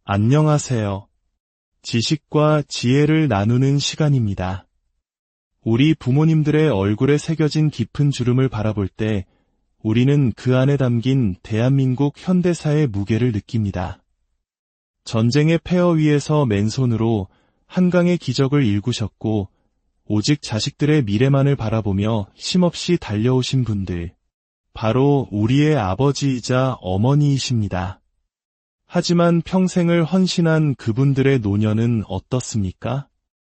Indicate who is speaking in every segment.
Speaker 1: 안녕하세요. 지식과 지혜를 나누는 시간입니다. 우리 부모님들의 얼굴에 새겨진 깊은 주름을 바라볼 때 우리는 그 안에 담긴 대한민국 현대사의 무게를 느낍니다. 전쟁의 폐허 위에서 맨손으로 한강의 기적을 일구셨고 오직 자식들의 미래만을 바라보며 쉼없이 달려오신 분들, 바로 우리의 아버지이자 어머니이십니다. 하지만 평생을 헌신한 그분들의 노년은 어떻습니까?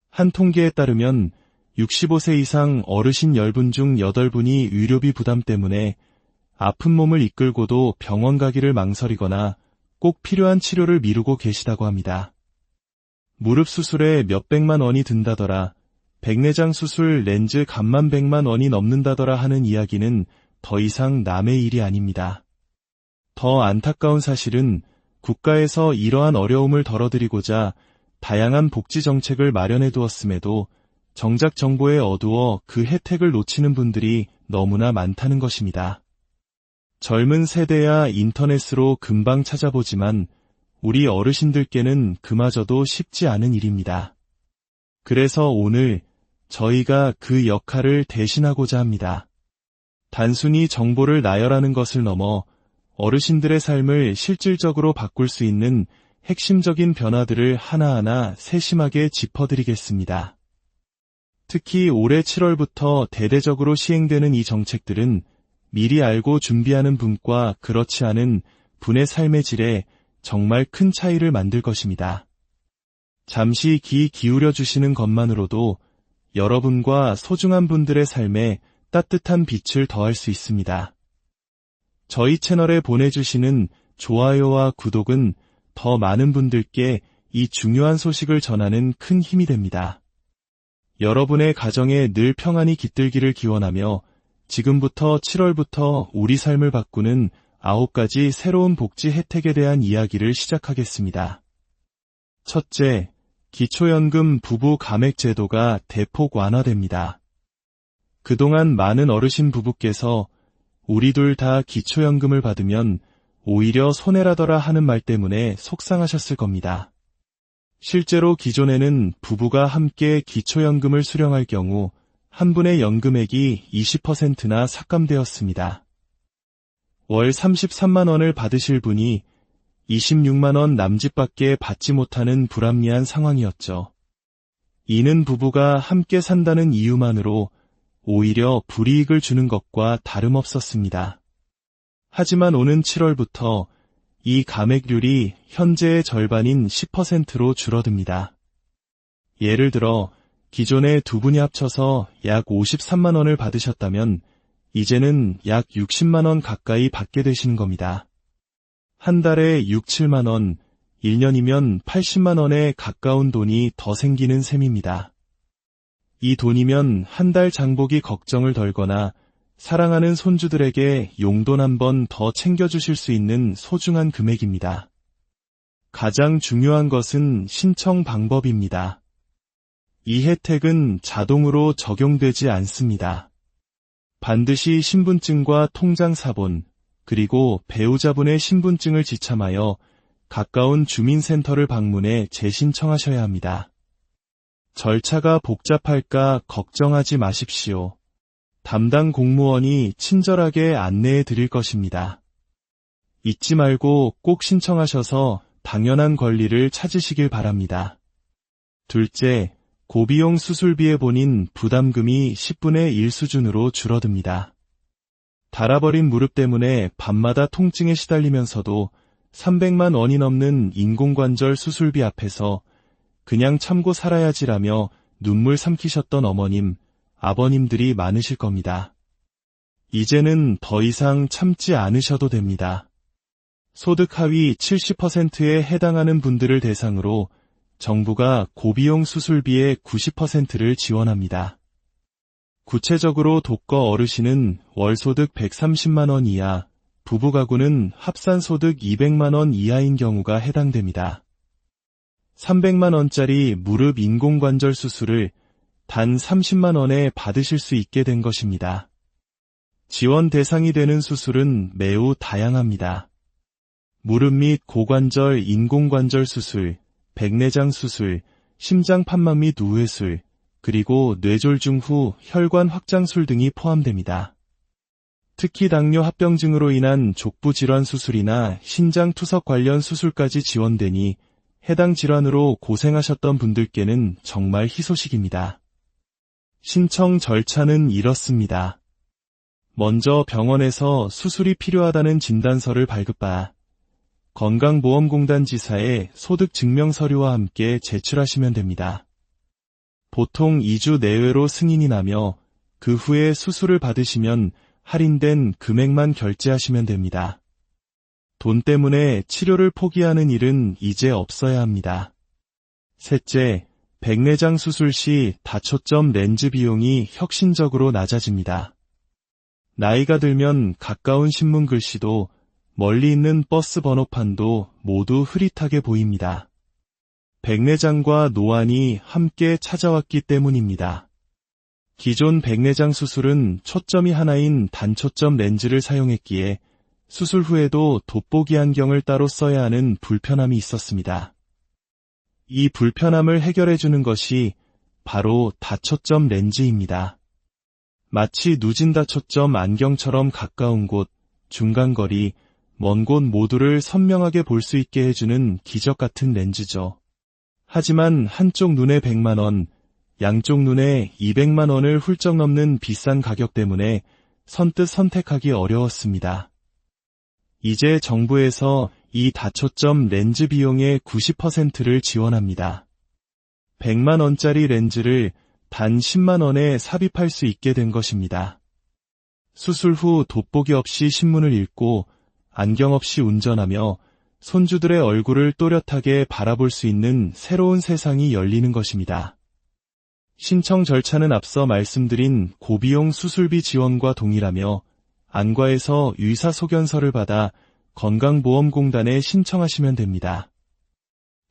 Speaker 1: 한 통계에 따르면 65세 이상 어르신 10분 중 8분이 의료비 부담 때문에 아픈 몸을 이끌고도 병원 가기를 망설이거나 꼭 필요한 치료를 미루고 계시다고 합니다. 무릎 수술에 몇백만 원이 든다더라, 백내장 수술 렌즈 값만 100만 원이 넘는다더라 하는 이야기는 더 이상 남의 일이 아닙니다. 더 안타까운 사실은 국가에서 이러한 어려움을 덜어드리고자 다양한 복지 정책을 마련해 두었음에도 정작 정보에 어두워 그 혜택을 놓치는 분들이 너무나 많다는 것입니다. 젊은 세대야 인터넷으로 금방 찾아보지만 우리 어르신들께는 그마저도 쉽지 않은 일입니다. 그래서 오늘 저희가 그 역할을 대신하고자 합니다. 단순히 정보를 나열하는 것을 넘어 어르신들의 삶을 실질적으로 바꿀 수 있는 핵심적인 변화들을 하나하나 세심하게 짚어드리겠습니다. 특히 올해 7월부터 대대적으로 시행되는 이 정책들은 미리 알고 준비하는 분과 그렇지 않은 분의 삶의 질에 정말 큰 차이를 만들 것입니다. 잠시 귀 기울여 주시는 것만으로도 여러분과 소중한 분들의 삶에 따뜻한 빛을 더할 수 있습니다. 저희 채널에 보내주시는 좋아요와 구독은 더 많은 분들께 이 중요한 소식을 전하는 큰 힘이 됩니다. 여러분의 가정에 늘 평안이 깃들기를 기원하며 지금부터 7월부터 우리 삶을 바꾸는 9가지 새로운 복지 혜택에 대한 이야기를 시작하겠습니다. 첫째, 기초연금 부부 감액 제도가 대폭 완화됩니다. 그동안 많은 어르신 부부께서 우리 둘 다 기초연금을 받으면 오히려 손해라더라 하는 말 때문에 속상하셨을 겁니다. 실제로 기존에는 부부가 함께 기초연금을 수령할 경우 한 분의 연금액이 20%나 삭감되었습니다. 월 33만 원을 받으실 분이 26만 원 남짓밖에 받지 못하는 불합리한 상황이었죠. 이는 부부가 함께 산다는 이유만으로 오히려 불이익을 주는 것과 다름없었습니다. 하지만 오는 7월부터 이 감액률이 현재의 절반인 10%로 줄어듭니다. 예를 들어 기존에 두 분이 합쳐서 약 53만 원을 받으셨다면 이제는 약 60만 원 가까이 받게 되시는 겁니다. 한 달에 6, 7만 원, 1년이면 80만 원에 가까운 돈이 더 생기는 셈입니다. 이 돈이면 한 달 장보기 걱정을 덜거나 사랑하는 손주들에게 용돈 한 번 더 챙겨주실 수 있는 소중한 금액입니다. 가장 중요한 것은 신청 방법입니다. 이 혜택은 자동으로 적용되지 않습니다. 반드시 신분증과 통장 사본, 그리고 배우자분의 신분증을 지참하여 가까운 주민센터를 방문해 재신청하셔야 합니다. 절차가 복잡할까 걱정하지 마십시오. 담당 공무원이 친절하게 안내해 드릴 것입니다. 잊지 말고 꼭 신청하셔서 당연한 권리를 찾으시길 바랍니다. 둘째, 고비용 수술비의 본인 부담금이 10분의 1 수준으로 줄어듭니다. 닳아버린 무릎 때문에 밤마다 통증에 시달리면서도 300만 원이 넘는 인공관절 수술비 앞에서 그냥 참고 살아야지라며 눈물 삼키셨던 어머님, 아버님들이 많으실 겁니다. 이제는 더 이상 참지 않으셔도 됩니다. 소득 하위 70%에 해당하는 분들을 대상으로 정부가 고비용 수술비의 90%를 지원합니다. 구체적으로 독거 어르신은 월소득 130만 원 이하, 부부가구는 합산소득 200만 원 이하인 경우가 해당됩니다. 300만 원짜리 무릎 인공관절 수술을 단 30만 원에 받으실 수 있게 된 것입니다. 지원 대상이 되는 수술은 매우 다양합니다. 무릎 및 고관절 인공관절 수술, 백내장 수술, 심장 판막 및 우회술, 그리고 뇌졸중 후 혈관 확장술 등이 포함됩니다. 특히 당뇨 합병증으로 인한 족부 질환 수술이나 신장 투석 관련 수술까지 지원되니 해당 질환으로 고생하셨던 분들께는 정말 희소식입니다. 신청 절차는 이렇습니다. 먼저 병원에서 수술이 필요하다는 진단서를 발급받아 건강보험공단 지사에 소득증명서류와 함께 제출하시면 됩니다. 보통 2주 내외로 승인이 나며 그 후에 수술을 받으시면 할인된 금액만 결제하시면 됩니다. 돈 때문에 치료를 포기하는 일은 이제 없어야 합니다. 셋째, 백내장 수술 시 다초점 렌즈 비용이 혁신적으로 낮아집니다. 나이가 들면 가까운 신문 글씨도 멀리 있는 버스 번호판도 모두 흐릿하게 보입니다. 백내장과 노안이 함께 찾아왔기 때문입니다. 기존 백내장 수술은 초점이 하나인 단초점 렌즈를 사용했기에 수술 후에도 돋보기 안경을 따로 써야 하는 불편함이 있었습니다. 이 불편함을 해결해주는 것이 바로 다초점 렌즈입니다. 마치 누진 다초점 안경처럼 가까운 곳, 중간거리, 먼 곳 모두를 선명하게 볼 수 있게 해주는 기적 같은 렌즈죠. 하지만 한쪽 눈에 100만 원, 양쪽 눈에 200만 원을 훌쩍 넘는 비싼 가격 때문에 선뜻 선택하기 어려웠습니다. 이제 정부에서 이 다초점 렌즈 비용의 90%를 지원합니다. 100만 원짜리 렌즈를 단 10만 원에 삽입할 수 있게 된 것입니다. 수술 후 돋보기 없이 신문을 읽고 안경 없이 운전하며 손주들의 얼굴을 또렷하게 바라볼 수 있는 새로운 세상이 열리는 것입니다. 신청 절차는 앞서 말씀드린 고비용 수술비 지원과 동일하며 안과에서 의사소견서를 받아 건강보험공단에 신청하시면 됩니다.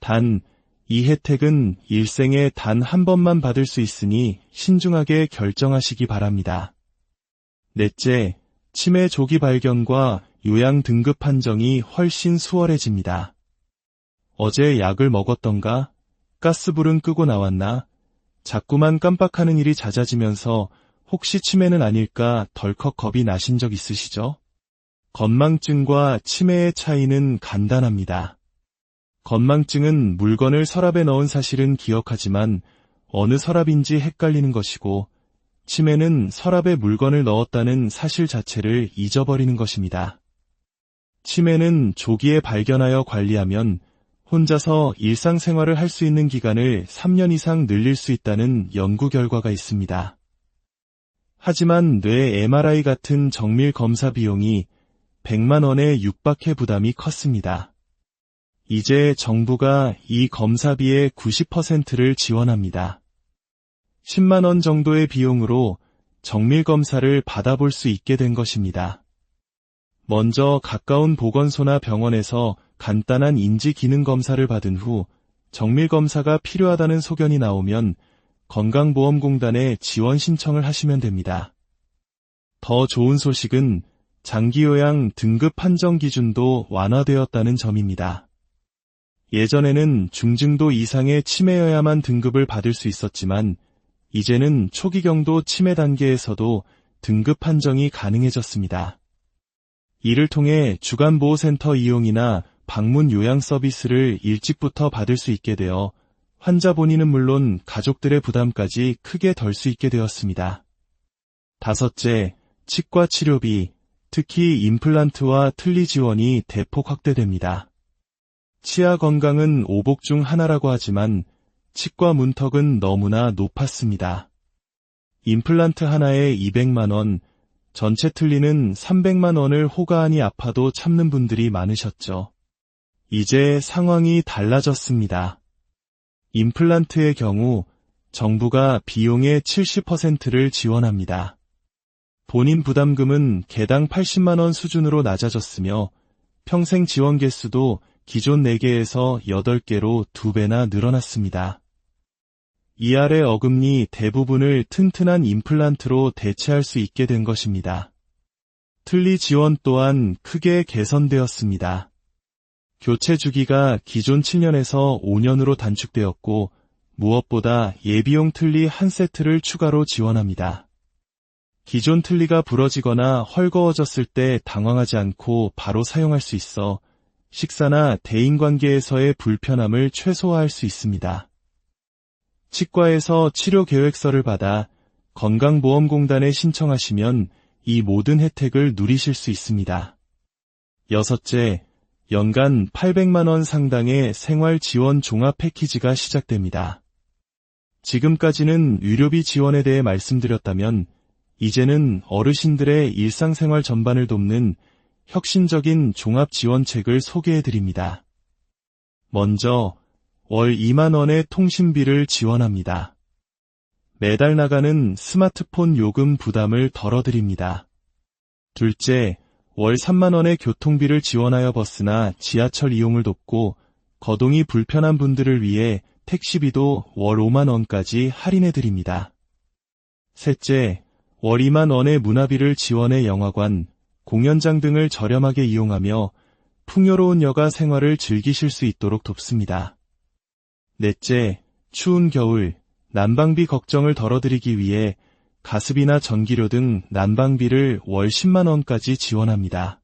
Speaker 1: 단, 이 혜택은 일생에 단 한 번만 받을 수 있으니 신중하게 결정하시기 바랍니다. 넷째, 치매 조기 발견과 요양 등급 판정이 훨씬 수월해집니다. 어제 약을 먹었던가? 가스불은 끄고 나왔나? 자꾸만 깜빡하는 일이 잦아지면서 혹시 치매는 아닐까 덜컥 겁이 나신 적 있으시죠? 건망증과 치매의 차이는 간단합니다. 건망증은 물건을 서랍에 넣은 사실은 기억하지만 어느 서랍인지 헷갈리는 것이고, 치매는 서랍에 물건을 넣었다는 사실 자체를 잊어버리는 것입니다. 치매는 조기에 발견하여 관리하면 혼자서 일상생활을 할 수 있는 기간을 3년 이상 늘릴 수 있다는 연구 결과가 있습니다. 하지만 뇌 MRI 같은 정밀 검사 비용이 100만 원에 육박해 부담이 컸습니다. 이제 정부가 이 검사비의 90%를 지원합니다. 10만 원 정도의 비용으로 정밀 검사를 받아볼 수 있게 된 것입니다. 먼저 가까운 보건소나 병원에서 간단한 인지 기능 검사를 받은 후 정밀 검사가 필요하다는 소견이 나오면 건강보험공단에 지원 신청을 하시면 됩니다. 더 좋은 소식은 장기요양 등급 판정 기준도 완화되었다는 점입니다. 예전에는 중증도 이상의 치매여야만 등급을 받을 수 있었지만 이제는 초기경도 치매 단계에서도 등급 판정이 가능해졌습니다. 이를 통해 주간보호센터 이용이나 방문 요양 서비스를 일찍부터 받을 수 있게 되어 환자 본인은 물론 가족들의 부담까지 크게 덜 수 있게 되었습니다. 다섯째, 치과 치료비, 특히 임플란트와 틀니 지원이 대폭 확대됩니다. 치아 건강은 오복 중 하나라고 하지만 치과 문턱은 너무나 높았습니다. 임플란트 하나에 200만 원, 전체 틀니는 300만 원을 호가하니 아파도 참는 분들이 많으셨죠. 이제 상황이 달라졌습니다. 임플란트의 경우 정부가 비용의 70%를 지원합니다. 본인 부담금은 개당 80만 원 수준으로 낮아졌으며 평생 지원 개수도 기존 4개에서 8개로 2배나 늘어났습니다. 이 아래 어금니 대부분을 튼튼한 임플란트로 대체할 수 있게 된 것입니다. 틀니 지원 또한 크게 개선되었습니다. 교체 주기가 기존 7년에서 5년으로 단축되었고 무엇보다 예비용 틀니 한 세트를 추가로 지원합니다. 기존 틀니가 부러지거나 헐거워졌을 때 당황하지 않고 바로 사용할 수 있어 식사나 대인관계에서의 불편함을 최소화할 수 있습니다. 치과에서 치료 계획서를 받아 건강보험공단에 신청하시면 이 모든 혜택을 누리실 수 있습니다. 여섯째, 연간 800만 원 상당의 생활지원 종합 패키지가 시작됩니다. 지금까지는 의료비 지원에 대해 말씀드렸다면 이제는 어르신들의 일상생활 전반을 돕는 혁신적인 종합지원책을 소개해드립니다. 먼저 월 2만 원의 통신비를 지원합니다. 매달 나가는 스마트폰 요금 부담을 덜어드립니다. 둘째, 월 3만 원의 교통비를 지원하여 버스나 지하철 이용을 돕고 거동이 불편한 분들을 위해 택시비도 월 5만 원까지 할인해드립니다. 셋째, 월 2만 원의 문화비를 지원해 영화관, 공연장 등을 저렴하게 이용하며 풍요로운 여가 생활을 즐기실 수 있도록 돕습니다. 넷째, 추운 겨울, 난방비 걱정을 덜어드리기 위해 가스비나 전기료 등 난방비를 월 10만 원까지 지원합니다.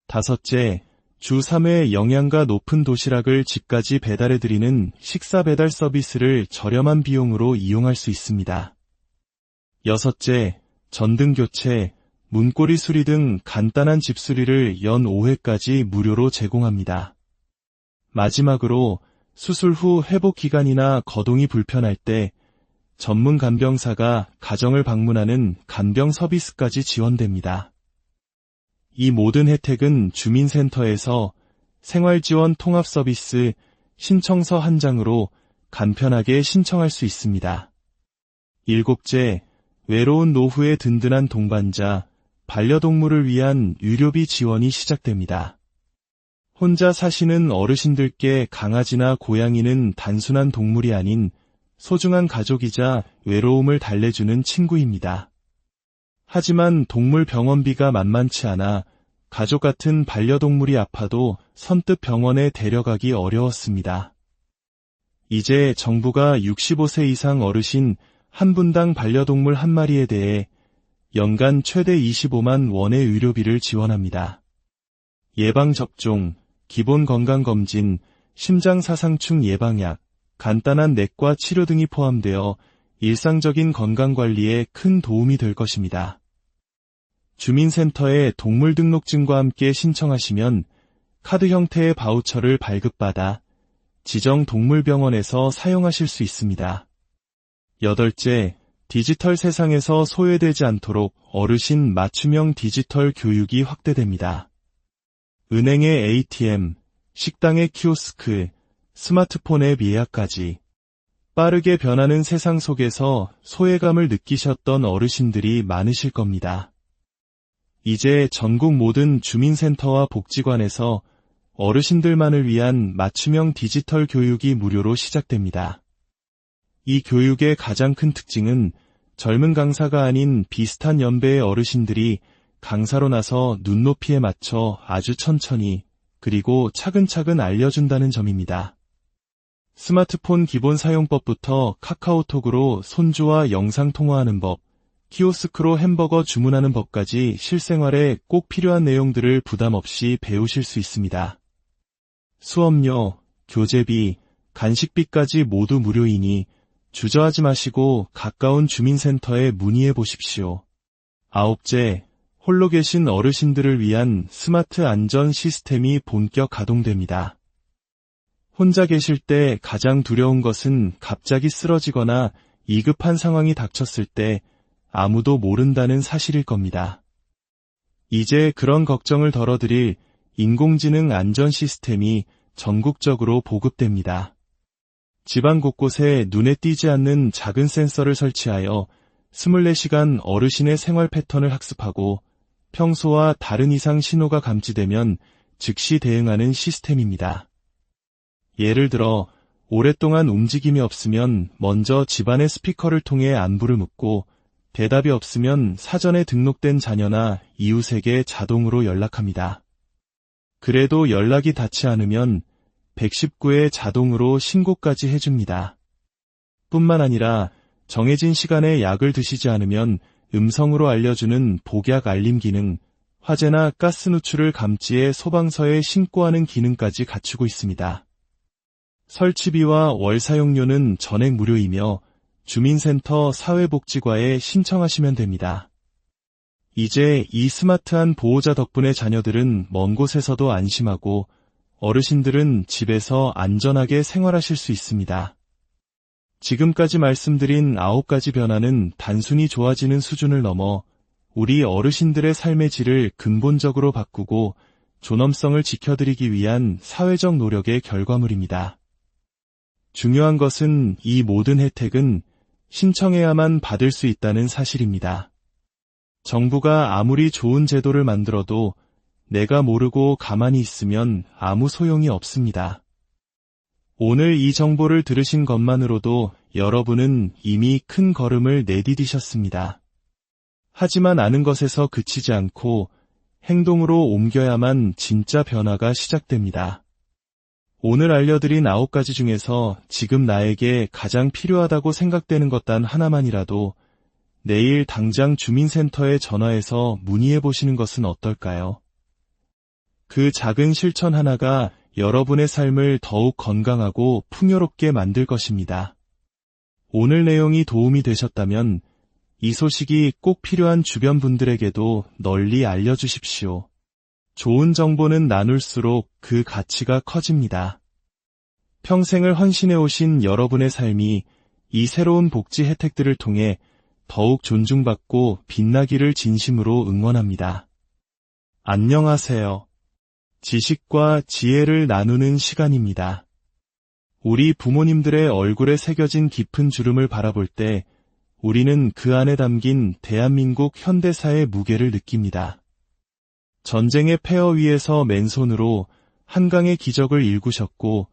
Speaker 1: 다섯째, 주 3회 영양가 높은 도시락을 집까지 배달해드리는 식사 배달 서비스를 저렴한 비용으로 이용할 수 있습니다. 여섯째, 전등 교체, 문고리 수리 등 간단한 집수리를 연 5회까지 무료로 제공합니다. 마지막으로 수술 후 회복 기간이나 거동이 불편할 때 전문 간병사가 가정을 방문하는 간병 서비스까지 지원됩니다. 이 모든 혜택은 주민센터에서 생활지원 통합 서비스 신청서 한 장으로 간편하게 신청할 수 있습니다. 일곱째, 외로운 노후의 든든한 동반자, 반려동물을 위한 의료비 지원이 시작됩니다. 혼자 사시는 어르신들께 강아지나 고양이는 단순한 동물이 아닌 소중한 가족이자 외로움을 달래주는 친구입니다. 하지만 동물 병원비가 만만치 않아 가족 같은 반려동물이 아파도 선뜻 병원에 데려가기 어려웠습니다. 이제 정부가 65세 이상 어르신 한 분당 반려동물 한 마리에 대해 연간 최대 25만 원의 의료비를 지원합니다. 예방접종, 기본건강검진, 심장사상충 예방약, 간단한 내과 치료 등이 포함되어 일상적인 건강관리에 큰 도움이 될 것입니다. 주민센터에 동물등록증과 함께 신청하시면 카드 형태의 바우처를 발급받아 지정 동물병원에서 사용하실 수 있습니다. 여덟째, 디지털 세상에서 소외되지 않도록 어르신 맞춤형 디지털 교육이 확대됩니다. 은행의 ATM, 식당의 키오스크, 스마트폰 앱 예약까지 빠르게 변하는 세상 속에서 소외감을 느끼셨던 어르신들이 많으실 겁니다. 이제 전국 모든 주민센터와 복지관에서 어르신들만을 위한 맞춤형 디지털 교육이 무료로 시작됩니다. 이 교육의 가장 큰 특징은 젊은 강사가 아닌 비슷한 연배의 어르신들이 강사로 나서 눈높이에 맞춰 아주 천천히 그리고 차근차근 알려준다는 점입니다. 스마트폰 기본 사용법부터 카카오톡으로 손주와 영상 통화하는 법, 키오스크로 햄버거 주문하는 법까지 실생활에 꼭 필요한 내용들을 부담 없이 배우실 수 있습니다. 수업료, 교재비, 간식비까지 모두 무료이니 주저하지 마시고 가까운 주민센터에 문의해 보십시오. 아홉째, 홀로 계신 어르신들을 위한 스마트 안전 시스템이 본격 가동됩니다. 혼자 계실 때 가장 두려운 것은 갑자기 쓰러지거나 위급한 상황이 닥쳤을 때 아무도 모른다는 사실일 겁니다. 이제 그런 걱정을 덜어드릴 인공지능 안전 시스템이 전국적으로 보급됩니다. 집안 곳곳에 눈에 띄지 않는 작은 센서를 설치하여 24시간 어르신의 생활 패턴을 학습하고 평소와 다른 이상 신호가 감지되면 즉시 대응하는 시스템입니다. 예를 들어 오랫동안 움직임이 없으면 먼저 집안의 스피커를 통해 안부를 묻고 대답이 없으면 사전에 등록된 자녀나 이웃에게 자동으로 연락합니다. 그래도 연락이 닿지 않으면 119에 자동으로 신고까지 해줍니다. 뿐만 아니라 정해진 시간에 약을 드시지 않으면 음성으로 알려주는 복약 알림 기능, 화재나 가스 누출을 감지해 소방서에 신고하는 기능까지 갖추고 있습니다. 설치비와 월 사용료는 전액 무료이며 주민센터 사회복지과에 신청하시면 됩니다. 이제 이 스마트한 보호자 덕분에 자녀들은 먼 곳에서도 안심하고 어르신들은 집에서 안전하게 생활하실 수 있습니다. 지금까지 말씀드린 9가지 변화는 단순히 좋아지는 수준을 넘어 우리 어르신들의 삶의 질을 근본적으로 바꾸고 존엄성을 지켜드리기 위한 사회적 노력의 결과물입니다. 중요한 것은 이 모든 혜택은 신청해야만 받을 수 있다는 사실입니다. 정부가 아무리 좋은 제도를 만들어도 내가 모르고 가만히 있으면 아무 소용이 없습니다. 오늘 이 정보를 들으신 것만으로도 여러분은 이미 큰 걸음을 내디디셨습니다. 하지만 아는 것에서 그치지 않고 행동으로 옮겨야만 진짜 변화가 시작됩니다. 오늘 알려드린 9가지 중에서 지금 나에게 가장 필요하다고 생각되는 것 단 하나만이라도 내일 당장 주민센터에 전화해서 문의해 보시는 것은 어떨까요? 그 작은 실천 하나가 여러분의 삶을 더욱 건강하고 풍요롭게 만들 것입니다. 오늘 내용이 도움이 되셨다면 이 소식이 꼭 필요한 주변 분들에게도 널리 알려주십시오. 좋은 정보는 나눌수록 그 가치가 커집니다. 평생을 헌신해 오신 여러분의 삶이 이 새로운 복지 혜택들을 통해 더욱 존중받고 빛나기를 진심으로 응원합니다. 안녕하세요. 지식과 지혜를 나누는 시간입니다. 우리 부모님들의 얼굴에 새겨진 깊은 주름을 바라볼 때 우리는 그 안에 담긴 대한민국 현대사의 무게를 느낍니다. 전쟁의 폐허 위에서 맨손으로 한강의 기적을 일구셨고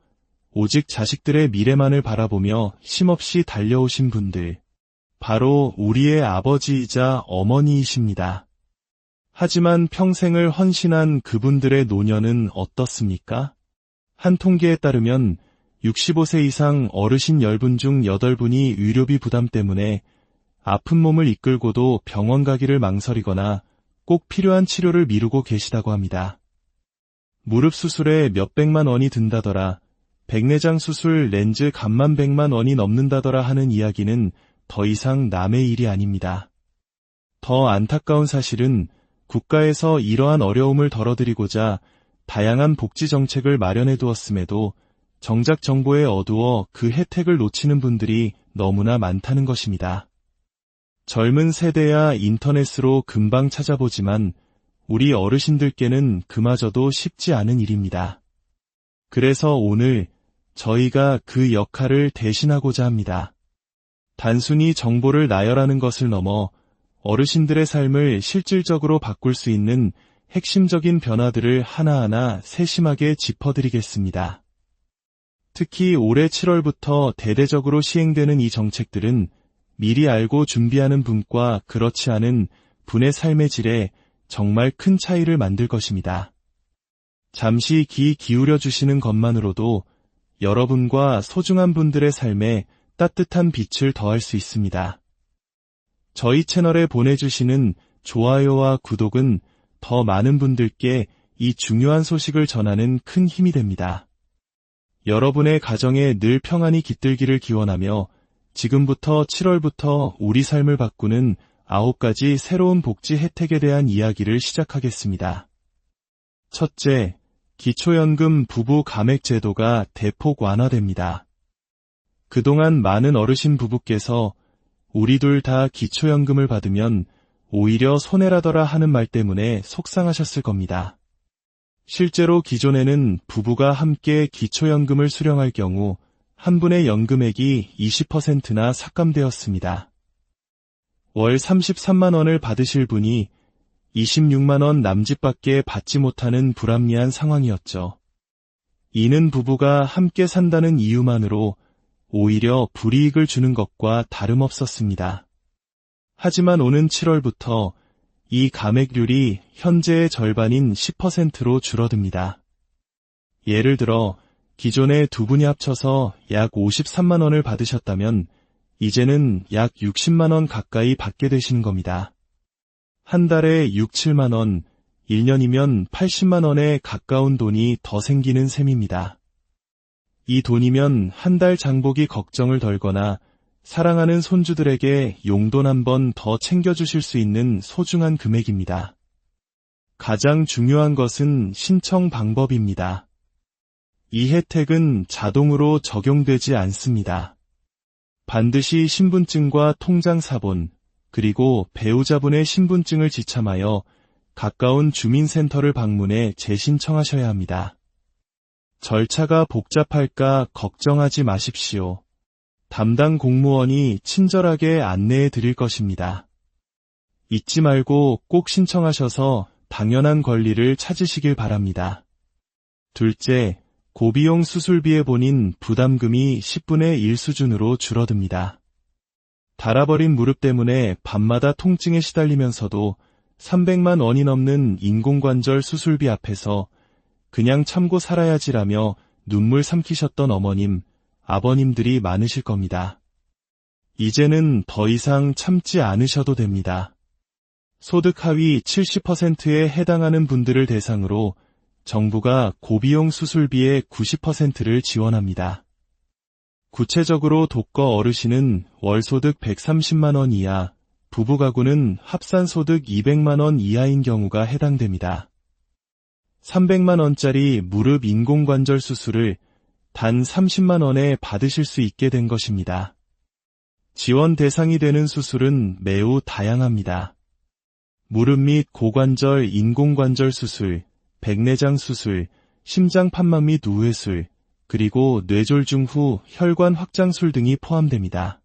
Speaker 1: 오직 자식들의 미래만을 바라보며 쉼없이 달려오신 분들, 바로 우리의 아버지이자 어머니이십니다. 하지만 평생을 헌신한 그분들의 노년은 어떻습니까? 한 통계에 따르면 65세 이상 어르신 10분 중 8분이 의료비 부담 때문에 아픈 몸을 이끌고도 병원 가기를 망설이거나 꼭 필요한 치료를 미루고 계시다고 합니다. 무릎 수술에 몇백만 원이 든다더라, 백내장 수술 렌즈 값만 100만 원이 넘는다더라 하는 이야기는 더 이상 남의 일이 아닙니다. 더 안타까운 사실은 국가에서 이러한 어려움을 덜어드리고자 다양한 복지 정책을 마련해 두었음에도 정작 정보에 어두워 그 혜택을 놓치는 분들이 너무나 많다는 것입니다. 젊은 세대야 인터넷으로 금방 찾아보지만 우리 어르신들께는 그마저도 쉽지 않은 일입니다. 그래서 오늘 저희가 그 역할을 대신하고자 합니다. 단순히 정보를 나열하는 것을 넘어 어르신들의 삶을 실질적으로 바꿀 수 있는 핵심적인 변화들을 하나하나 세심하게 짚어드리겠습니다. 특히 올해 7월부터 대대적으로 시행되는 이 정책들은 미리 알고 준비하는 분과 그렇지 않은 분의 삶의 질에 정말 큰 차이를 만들 것입니다. 잠시 귀 기울여 주시는 것만으로도 여러분과 소중한 분들의 삶에 따뜻한 빛을 더할 수 있습니다. 저희 채널에 보내주시는 좋아요와 구독은 더 많은 분들께 이 중요한 소식을 전하는 큰 힘이 됩니다. 여러분의 가정에 늘 평안이 깃들기를 기원하며 지금부터 7월부터 우리 삶을 바꾸는 9가지 새로운 복지 혜택에 대한 이야기를 시작하겠습니다. 첫째, 기초연금 부부 감액 제도가 대폭 완화됩니다. 그동안 많은 어르신 부부께서 우리 둘 다 기초연금을 받으면 오히려 손해라더라 하는 말 때문에 속상하셨을 겁니다. 실제로 기존에는 부부가 함께 기초연금을 수령할 경우 한 분의 연금액이 20%나 삭감되었습니다. 월 33만 원을 받으실 분이 26만 원 남짓밖에 받지 못하는 불합리한 상황이었죠. 이는 부부가 함께 산다는 이유만으로 오히려 불이익을 주는 것과 다름없었습니다. 하지만 오는 7월부터 이 감액률이 현재의 절반인 10%로 줄어듭니다. 예를 들어 기존에 두 분이 합쳐서 약 53만 원을 받으셨다면 이제는 약 60만 원 가까이 받게 되시는 겁니다. 한 달에 6, 7만 원, 1년이면 80만 원에 가까운 돈이 더 생기는 셈입니다. 이 돈이면 한 달 장보기 걱정을 덜거나 사랑하는 손주들에게 용돈 한 번 더 챙겨주실 수 있는 소중한 금액입니다. 가장 중요한 것은 신청 방법입니다. 이 혜택은 자동으로 적용되지 않습니다. 반드시 신분증과 통장 사본, 그리고 배우자분의 신분증을 지참하여 가까운 주민센터를 방문해 재신청하셔야 합니다. 절차가 복잡할까 걱정하지 마십시오. 담당 공무원이 친절하게 안내해 드릴 것입니다. 잊지 말고 꼭 신청하셔서 당연한 권리를 찾으시길 바랍니다. 둘째, 고비용 수술비의 본인 부담금이 10분의 1 수준으로 줄어듭니다. 닳아버린 무릎 때문에 밤마다 통증에 시달리면서도 300만 원이 넘는 인공관절 수술비 앞에서 그냥 참고 살아야지라며 눈물 삼키셨던 어머님, 아버님들이 많으실 겁니다. 이제는 더 이상 참지 않으셔도 됩니다. 소득 하위 70%에 해당하는 분들을 대상으로 정부가 고비용 수술비의 90%를 지원합니다. 구체적으로 독거 어르신은 월소득 130만 원 이하, 부부가구는 합산소득 200만 원 이하인 경우가 해당됩니다. 300만 원짜리 무릎 인공관절 수술을 단 30만 원에 받으실 수 있게 된 것입니다. 지원 대상이 되는 수술은 매우 다양합니다. 무릎 및 고관절 인공관절 수술, 백내장 수술, 심장 판막 및 우회술, 그리고 뇌졸중 후 혈관 확장술 등이 포함됩니다.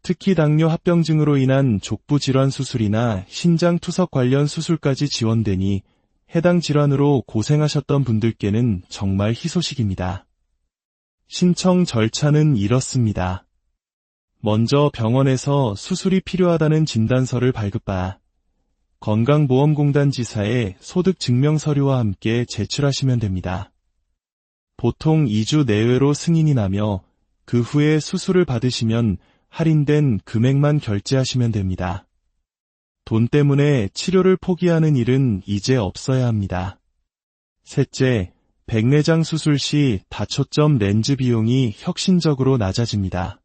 Speaker 1: 특히 당뇨 합병증으로 인한 족부 질환 수술이나 신장 투석 관련 수술까지 지원되니 해당 질환으로 고생하셨던 분들께는 정말 희소식입니다. 신청 절차는 이렇습니다. 먼저 병원에서 수술이 필요하다는 진단서를 발급받아 건강보험공단 지사에 소득증명서류와 함께 제출하시면 됩니다. 보통 2주 내외로 승인이 나며 그 후에 수술을 받으시면 할인된 금액만 결제하시면 됩니다. 돈 때문에 치료를 포기하는 일은 이제 없어야 합니다. 셋째, 백내장 수술 시 다초점 렌즈 비용이 혁신적으로 낮아집니다.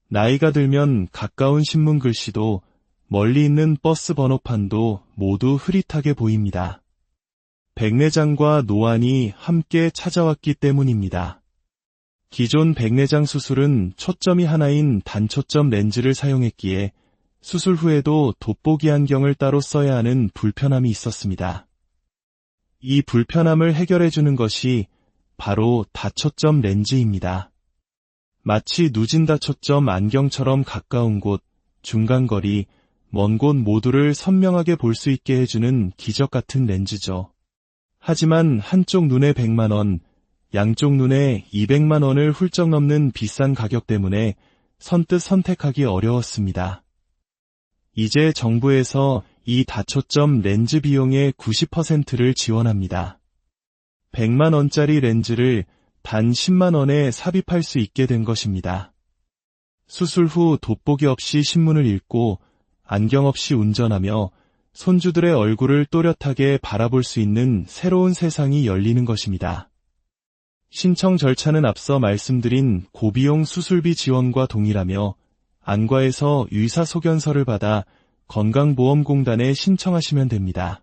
Speaker 1: 나이가 들면 가까운 신문 글씨도 멀리 있는 버스 번호판도 모두 흐릿하게 보입니다. 백내장과 노안이 함께 찾아왔기 때문입니다. 기존 백내장 수술은 초점이 하나인 단초점 렌즈를 사용했기에 수술 후에도 돋보기 안경을 따로 써야 하는 불편함이 있었습니다. 이 불편함을 해결해주는 것이 바로 다초점 렌즈입니다. 마치 누진 다초점 안경처럼 가까운 곳, 중간거리, 먼 곳 모두를 선명하게 볼 수 있게 해주는 기적 같은 렌즈죠. 하지만 한쪽 눈에 100만 원, 양쪽 눈에 200만 원을 훌쩍 넘는 비싼 가격 때문에 선뜻 선택하기 어려웠습니다. 이제 정부에서 이 다초점 렌즈 비용의 90%를 지원합니다. 100만 원짜리 렌즈를 단 10만 원에 삽입할 수 있게 된 것입니다. 수술 후 돋보기 없이 신문을 읽고 안경 없이 운전하며 손주들의 얼굴을 또렷하게 바라볼 수 있는 새로운 세상이 열리는 것입니다. 신청 절차는 앞서 말씀드린 고비용 수술비 지원과 동일하며 안과에서 의사소견서를 받아 건강보험공단에 신청하시면 됩니다.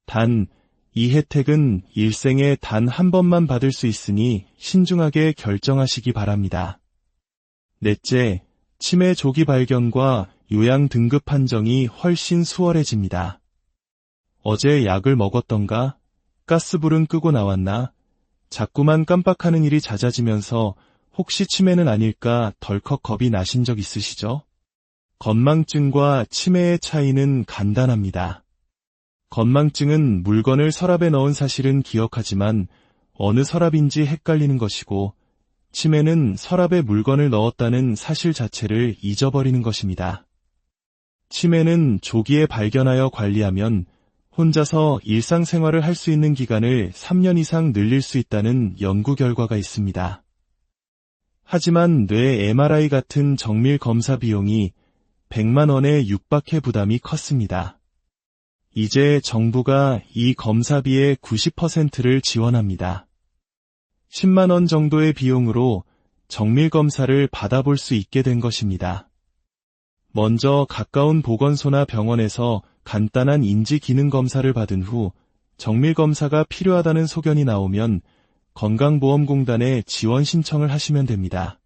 Speaker 1: 단, 이 혜택은 일생에 단 한 번만 받을 수 있으니 신중하게 결정하시기 바랍니다. 넷째, 치매 조기 발견과 요양 등급 판정이 훨씬 수월해집니다. 어제 약을 먹었던가? 가스불은 끄고 나왔나? 자꾸만 깜빡하는 일이 잦아지면서 혹시 치매는 아닐까 덜컥 겁이 나신 적 있으시죠? 건망증과 치매의 차이는 간단합니다. 건망증은 물건을 서랍에 넣은 사실은 기억하지만 어느 서랍인지 헷갈리는 것이고, 치매는 서랍에 물건을 넣었다는 사실 자체를 잊어버리는 것입니다. 치매는 조기에 발견하여 관리하면 혼자서 일상생활을 할 수 있는 기간을 3년 이상 늘릴 수 있다는 연구 결과가 있습니다. 하지만 뇌 MRI 같은 정밀 검사 비용이 100만 원에 육박해 부담이 컸습니다. 이제 정부가 이 검사비의 90%를 지원합니다. 10만 원 정도의 비용으로 정밀 검사를 받아볼 수 있게 된 것입니다. 먼저 가까운 보건소나 병원에서 간단한 인지 기능 검사를 받은 후 정밀 검사가 필요하다는 소견이 나오면 건강보험공단에 지원 신청을 하시면 됩니다.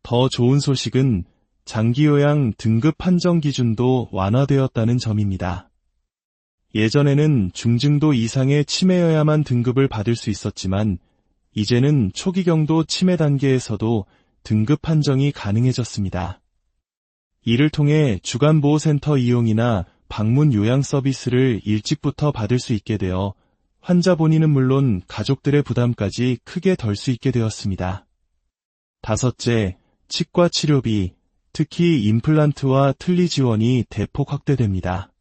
Speaker 1: 더 좋은 소식은 장기요양 등급 판정 기준도 완화되었다는 점입니다. 예전에는 중증도 이상의 치매여야만 등급을 받을 수 있었지만 이제는 초기경도 치매 단계에서도 등급 판정이 가능해졌습니다. 이를 통해 주간보호센터 이용이나 방문 요양 서비스를 일찍부터 받을 수 있게 되어 환자 본인은 물론 가족들의 부담까지 크게 덜 수 있게 되었습니다. 다섯째, 치과 치료비, 특히 임플란트와 틀니 지원이 대폭 확대됩니다.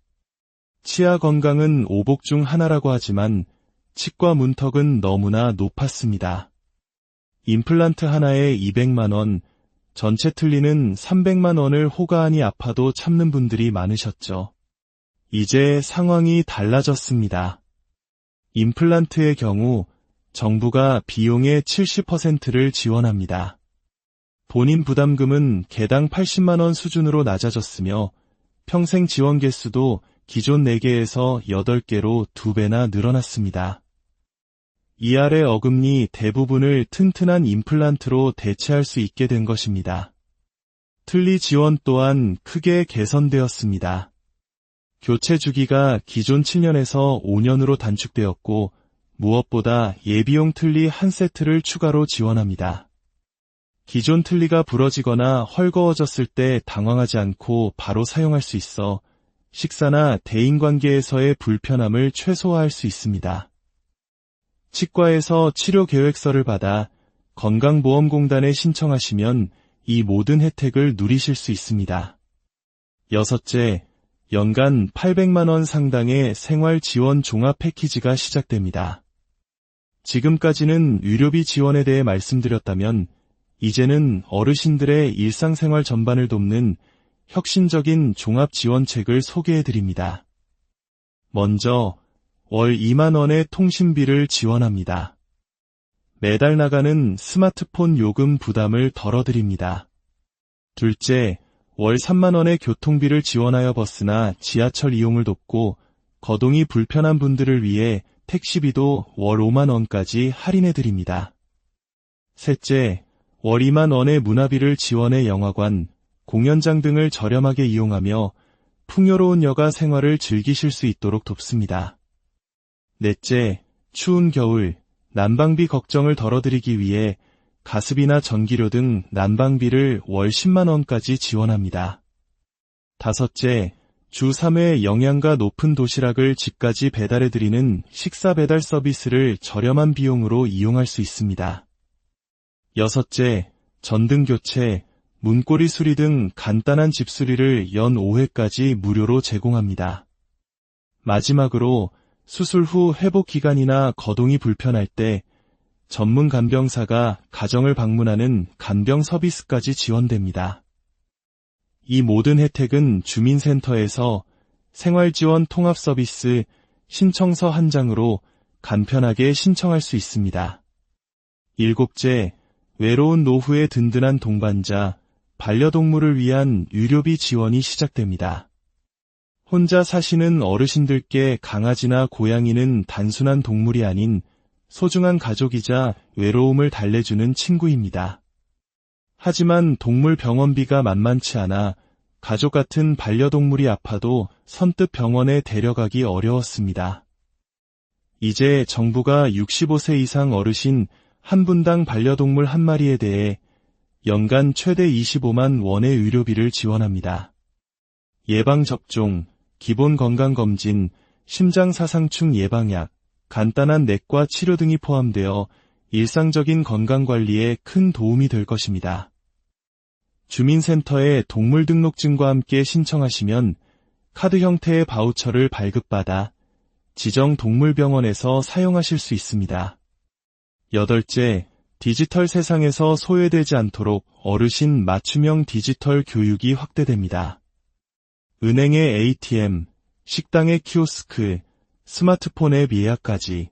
Speaker 1: 치아 건강은 오복 중 하나라고 하지만 치과 문턱은 너무나 높았습니다. 임플란트 하나에 200만 원, 전체 틀니는 300만 원을 호가하니 아파도 참는 분들이 많으셨죠. 이제 상황이 달라졌습니다. 임플란트의 경우 정부가 비용의 70%를 지원합니다. 본인 부담금은 개당 80만 원 수준으로 낮아졌으며 평생 지원 개수도 기존 4개에서 8개로 2배나 늘어났습니다. 이 아래 어금니 대부분을 튼튼한 임플란트로 대체할 수 있게 된 것입니다. 틀니 지원 또한 크게 개선되었습니다. 교체 주기가 기존 7년에서 5년으로 단축되었고 무엇보다 예비용 틀니 한 세트를 추가로 지원합니다. 기존 틀니가 부러지거나 헐거워졌을 때 당황하지 않고 바로 사용할 수 있어 식사나 대인관계에서의 불편함을 최소화할 수 있습니다. 치과에서 치료 계획서를 받아 건강보험공단에 신청하시면 이 모든 혜택을 누리실 수 있습니다. 여섯째, 연간 800만 원 상당의 생활지원 종합 패키지가 시작됩니다. 지금까지는 의료비 지원에 대해 말씀드렸다면 이제는 어르신들의 일상생활 전반을 돕는 혁신적인 종합지원책을 소개해드립니다. 먼저 월 2만 원의 통신비를 지원합니다. 매달 나가는 스마트폰 요금 부담을 덜어드립니다. 둘째, 월 3만 원의 교통비를 지원하여 버스나 지하철 이용을 돕고 거동이 불편한 분들을 위해 택시비도 월 5만 원까지 할인해드립니다. 셋째, 월 2만 원의 문화비를 지원해 영화관, 공연장 등을 저렴하게 이용하며 풍요로운 여가 생활을 즐기실 수 있도록 돕습니다. 넷째, 추운 겨울, 난방비 걱정을 덜어드리기 위해 가스비나 전기료 등 난방비를 월 10만 원까지 지원합니다. 다섯째, 주 3회 영양가 높은 도시락을 집까지 배달해드리는 식사 배달 서비스를 저렴한 비용으로 이용할 수 있습니다. 여섯째, 전등 교체, 문고리 수리 등 간단한 집수리를 연 5회까지 무료로 제공합니다. 마지막으로 수술 후 회복 기간이나 거동이 불편할 때 전문 간병사가 가정을 방문하는 간병 서비스까지 지원됩니다. 이 모든 혜택은 주민센터에서 생활지원 통합 서비스 신청서 한 장으로 간편하게 신청할 수 있습니다. 일곱째, 외로운 노후의 든든한 동반자, 반려동물을 위한 의료비 지원이 시작됩니다. 혼자 사시는 어르신들께 강아지나 고양이는 단순한 동물이 아닌 소중한 가족이자 외로움을 달래주는 친구입니다. 하지만 동물 병원비가 만만치 않아 가족 같은 반려동물이 아파도 선뜻 병원에 데려가기 어려웠습니다. 이제 정부가 65세 이상 어르신 한 분당 반려동물 한 마리에 대해 연간 최대 25만 원의 의료비를 지원합니다. 예방접종, 기본건강검진, 심장사상충 예방약, 간단한 내과 치료 등이 포함되어 일상적인 건강관리에 큰 도움이 될 것입니다. 주민센터에 동물등록증과 함께 신청하시면 카드 형태의 바우처를 발급받아 지정 동물병원에서 사용하실 수 있습니다. 8째, 디지털 세상에서 소외되지 않도록 어르신 맞춤형 디지털 교육이 확대됩니다. 은행의 ATM, 식당의 키오스크, 스마트폰 앱 예약까지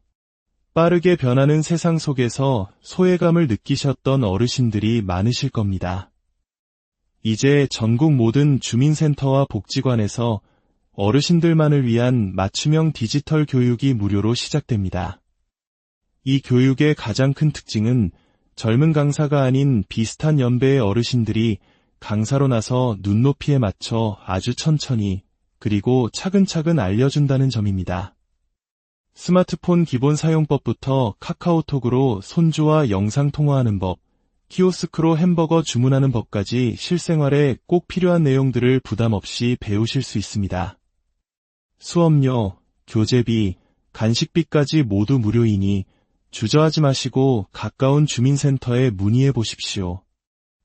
Speaker 1: 빠르게 변하는 세상 속에서 소외감을 느끼셨던 어르신들이 많으실 겁니다. 이제 전국 모든 주민센터와 복지관에서 어르신들만을 위한 맞춤형 디지털 교육이 무료로 시작됩니다. 이 교육의 가장 큰 특징은 젊은 강사가 아닌 비슷한 연배의 어르신들이 강사로 나서 눈높이에 맞춰 아주 천천히 그리고 차근차근 알려준다는 점입니다. 스마트폰 기본 사용법부터 카카오톡으로 손주와 영상 통화하는 법, 키오스크로 햄버거 주문하는 법까지 실생활에 꼭 필요한 내용들을 부담 없이 배우실 수 있습니다. 수업료, 교재비, 간식비까지 모두 무료이니 주저하지 마시고 가까운 주민센터에 문의해 보십시오.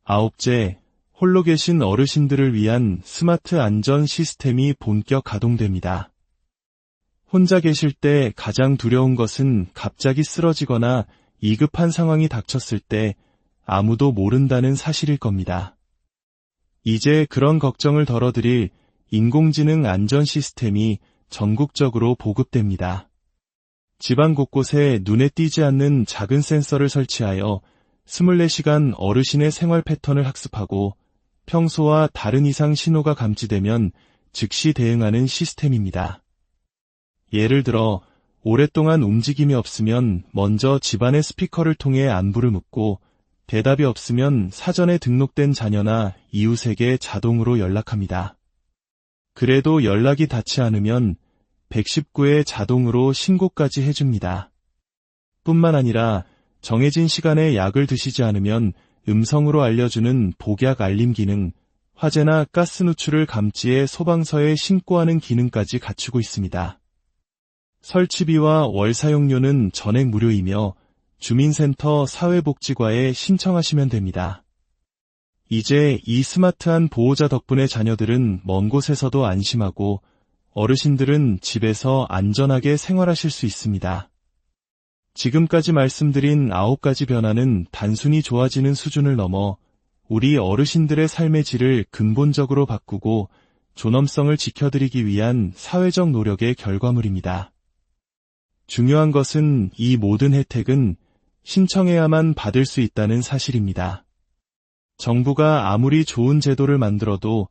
Speaker 1: 9째, 홀로 계신 어르신들을 위한 스마트 안전 시스템이 본격 가동됩니다. 혼자 계실 때 가장 두려운 것은 갑자기 쓰러지거나 위급한 상황이 닥쳤을 때 아무도 모른다는 사실일 겁니다. 이제 그런 걱정을 덜어드릴 인공지능 안전 시스템이 전국적으로 보급됩니다. 집안 곳곳에 눈에 띄지 않는 작은 센서를 설치하여 24시간 어르신의 생활 패턴을 학습하고 평소와 다른 이상 신호가 감지되면 즉시 대응하는 시스템입니다. 예를 들어 오랫동안 움직임이 없으면 먼저 집안의 스피커를 통해 안부를 묻고 대답이 없으면 사전에 등록된 자녀나 이웃에게 자동으로 연락합니다. 그래도 연락이 닿지 않으면 119에 자동으로 신고까지 해줍니다. 뿐만 아니라 정해진 시간에 약을 드시지 않으면 음성으로 알려주는 복약 알림 기능, 화재나 가스 누출을 감지해 소방서에 신고하는 기능까지 갖추고 있습니다. 설치비와 월 사용료는 전액 무료이며 주민센터 사회복지과에 신청하시면 됩니다. 이제 이 스마트한 보호자 덕분에 자녀들은 먼 곳에서도 안심하고 어르신들은 집에서 안전하게 생활하실 수 있습니다. 지금까지 말씀드린 9가지 변화는 단순히 좋아지는 수준을 넘어 우리 어르신들의 삶의 질을 근본적으로 바꾸고 존엄성을 지켜드리기 위한 사회적 노력의 결과물입니다. 중요한 것은 이 모든 혜택은 신청해야만 받을 수 있다는 사실입니다. 정부가 아무리 좋은 제도를 만들어도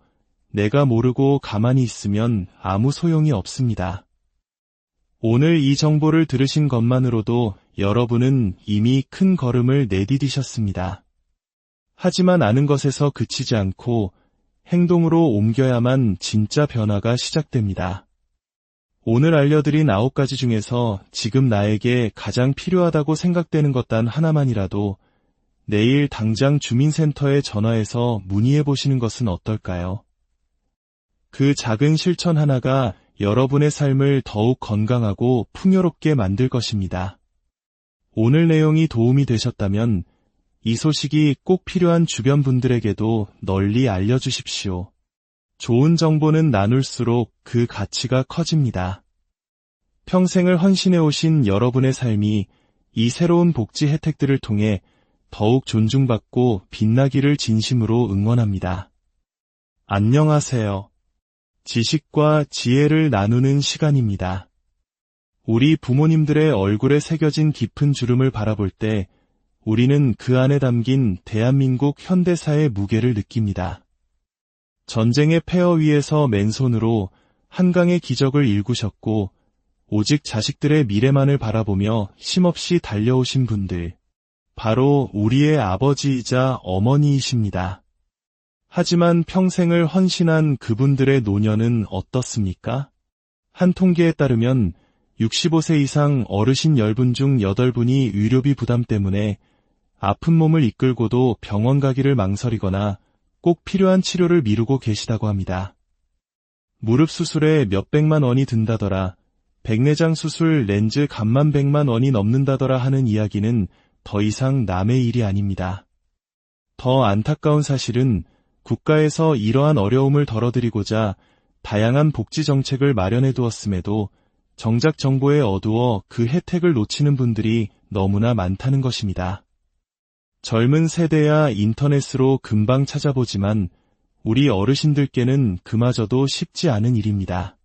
Speaker 1: 내가 모르고 가만히 있으면 아무 소용이 없습니다. 오늘 이 정보를 들으신 것만으로도 여러분은 이미 큰 걸음을 내디디셨습니다. 하지만 아는 것에서 그치지 않고 행동으로 옮겨야만 진짜 변화가 시작됩니다. 오늘 알려드린 9가지 중에서 지금 나에게 가장 필요하다고 생각되는 것 단 하나만이라도 내일 당장 주민센터에 전화해서 문의해 보시는 것은 어떨까요? 그 작은 실천 하나가 여러분의 삶을 더욱 건강하고 풍요롭게 만들 것입니다. 오늘 내용이 도움이 되셨다면 이 소식이 꼭 필요한 주변 분들에게도 널리 알려주십시오. 좋은 정보는 나눌수록 그 가치가 커집니다. 평생을 헌신해 오신 여러분의 삶이 이 새로운 복지 혜택들을 통해 더욱 존중받고 빛나기를 진심으로 응원합니다. 안녕하세요. 지식과 지혜를 나누는 시간입니다. 우리 부모님들의 얼굴에 새겨진 깊은 주름을 바라볼 때 우리는 그 안에 담긴 대한민국 현대사의 무게를 느낍니다. 전쟁의 폐허 위에서 맨손으로 한강의 기적을 일구셨고 오직 자식들의 미래만을 바라보며 쉼없이 달려오신 분들, 바로 우리의 아버지이자 어머니이십니다. 하지만 평생을 헌신한 그분들의 노년은 어떻습니까? 한 통계에 따르면 65세 이상 어르신 10분 중 8분이 의료비 부담 때문에 아픈 몸을 이끌고도 병원 가기를 망설이거나 꼭 필요한 치료를 미루고 계시다고 합니다. 무릎 수술에 몇백만 원이 든다더라, 백내장 수술 렌즈 값만 100만 원이 넘는다더라 하는 이야기는 더 이상 남의 일이 아닙니다. 더 안타까운 사실은 국가에서 이러한 어려움을 덜어드리고자 다양한 복지 정책을 마련해 두었음에도 정작 정보에 어두워 그 혜택을 놓치는 분들이 너무나 많다는 것입니다. 젊은 세대야 인터넷으로 금방 찾아보지만 우리 어르신들께는 그마저도 쉽지 않은 일입니다.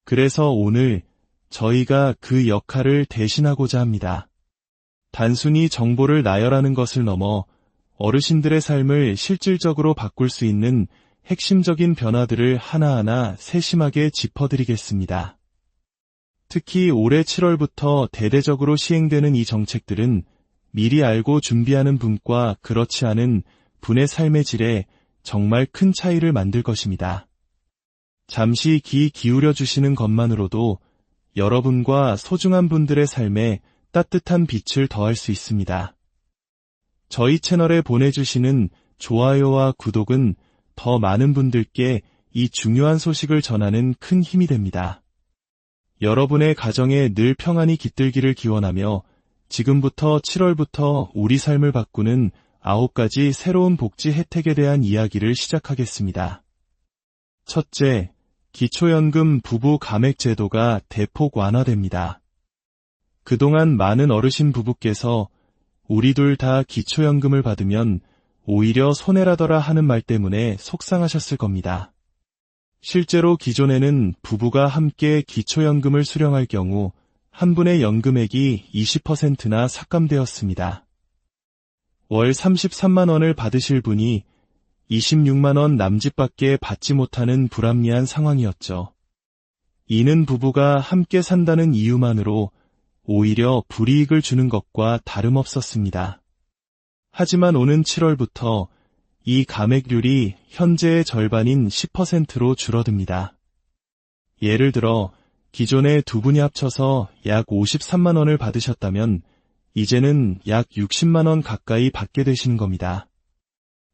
Speaker 1: 그래서 오늘 저희가 그 역할을 대신하고자 합니다. 단순히 정보를 나열하는 것을 넘어 어르신들의 삶을 실질적으로 바꿀 수 있는 핵심적인 변화들을 하나하나 세심하게 짚어드리겠습니다. 특히 올해 7월부터 대대적으로 시행되는 이 정책들은 미리 알고 준비하는 분과 그렇지 않은 분의 삶의 질에 정말 큰 차이를 만들 것입니다. 잠시 귀 기울여 주시는 것만으로도 여러분과 소중한 분들의 삶에 따뜻한 빛을 더할 수 있습니다. 저희 채널에 보내주시는 좋아요와 구독은 더 많은 분들께 이 중요한 소식을 전하는 큰 힘이 됩니다. 여러분의 가정에 늘 평안이 깃들기를 기원하며 지금부터 7월부터 우리 삶을 바꾸는 9가지 새로운 복지 혜택에 대한 이야기를 시작하겠습니다. 첫째, 기초연금 부부 감액 제도가 대폭 완화됩니다. 그동안 많은 어르신 부부께서 우리 둘 다 기초연금을 받으면 오히려 손해라더라 하는 말 때문에 속상하셨을 겁니다. 실제로 기존에는 부부가 함께 기초연금을 수령할 경우 한 분의 연금액이 20%나 삭감되었습니다. 월 33만 원을 받으실 분이 26만 원 남짓밖에 받지 못하는 불합리한 상황이었죠. 이는 부부가 함께 산다는 이유만으로 오히려 불이익을 주는 것과 다름없었습니다. 하지만 오는 7월부터 이 감액률이 현재의 절반인 10%로 줄어듭니다. 예를 들어 기존에 두 분이 합쳐서 약 53만 원을 받으셨다면 이제는 약 60만 원 가까이 받게 되시는 겁니다.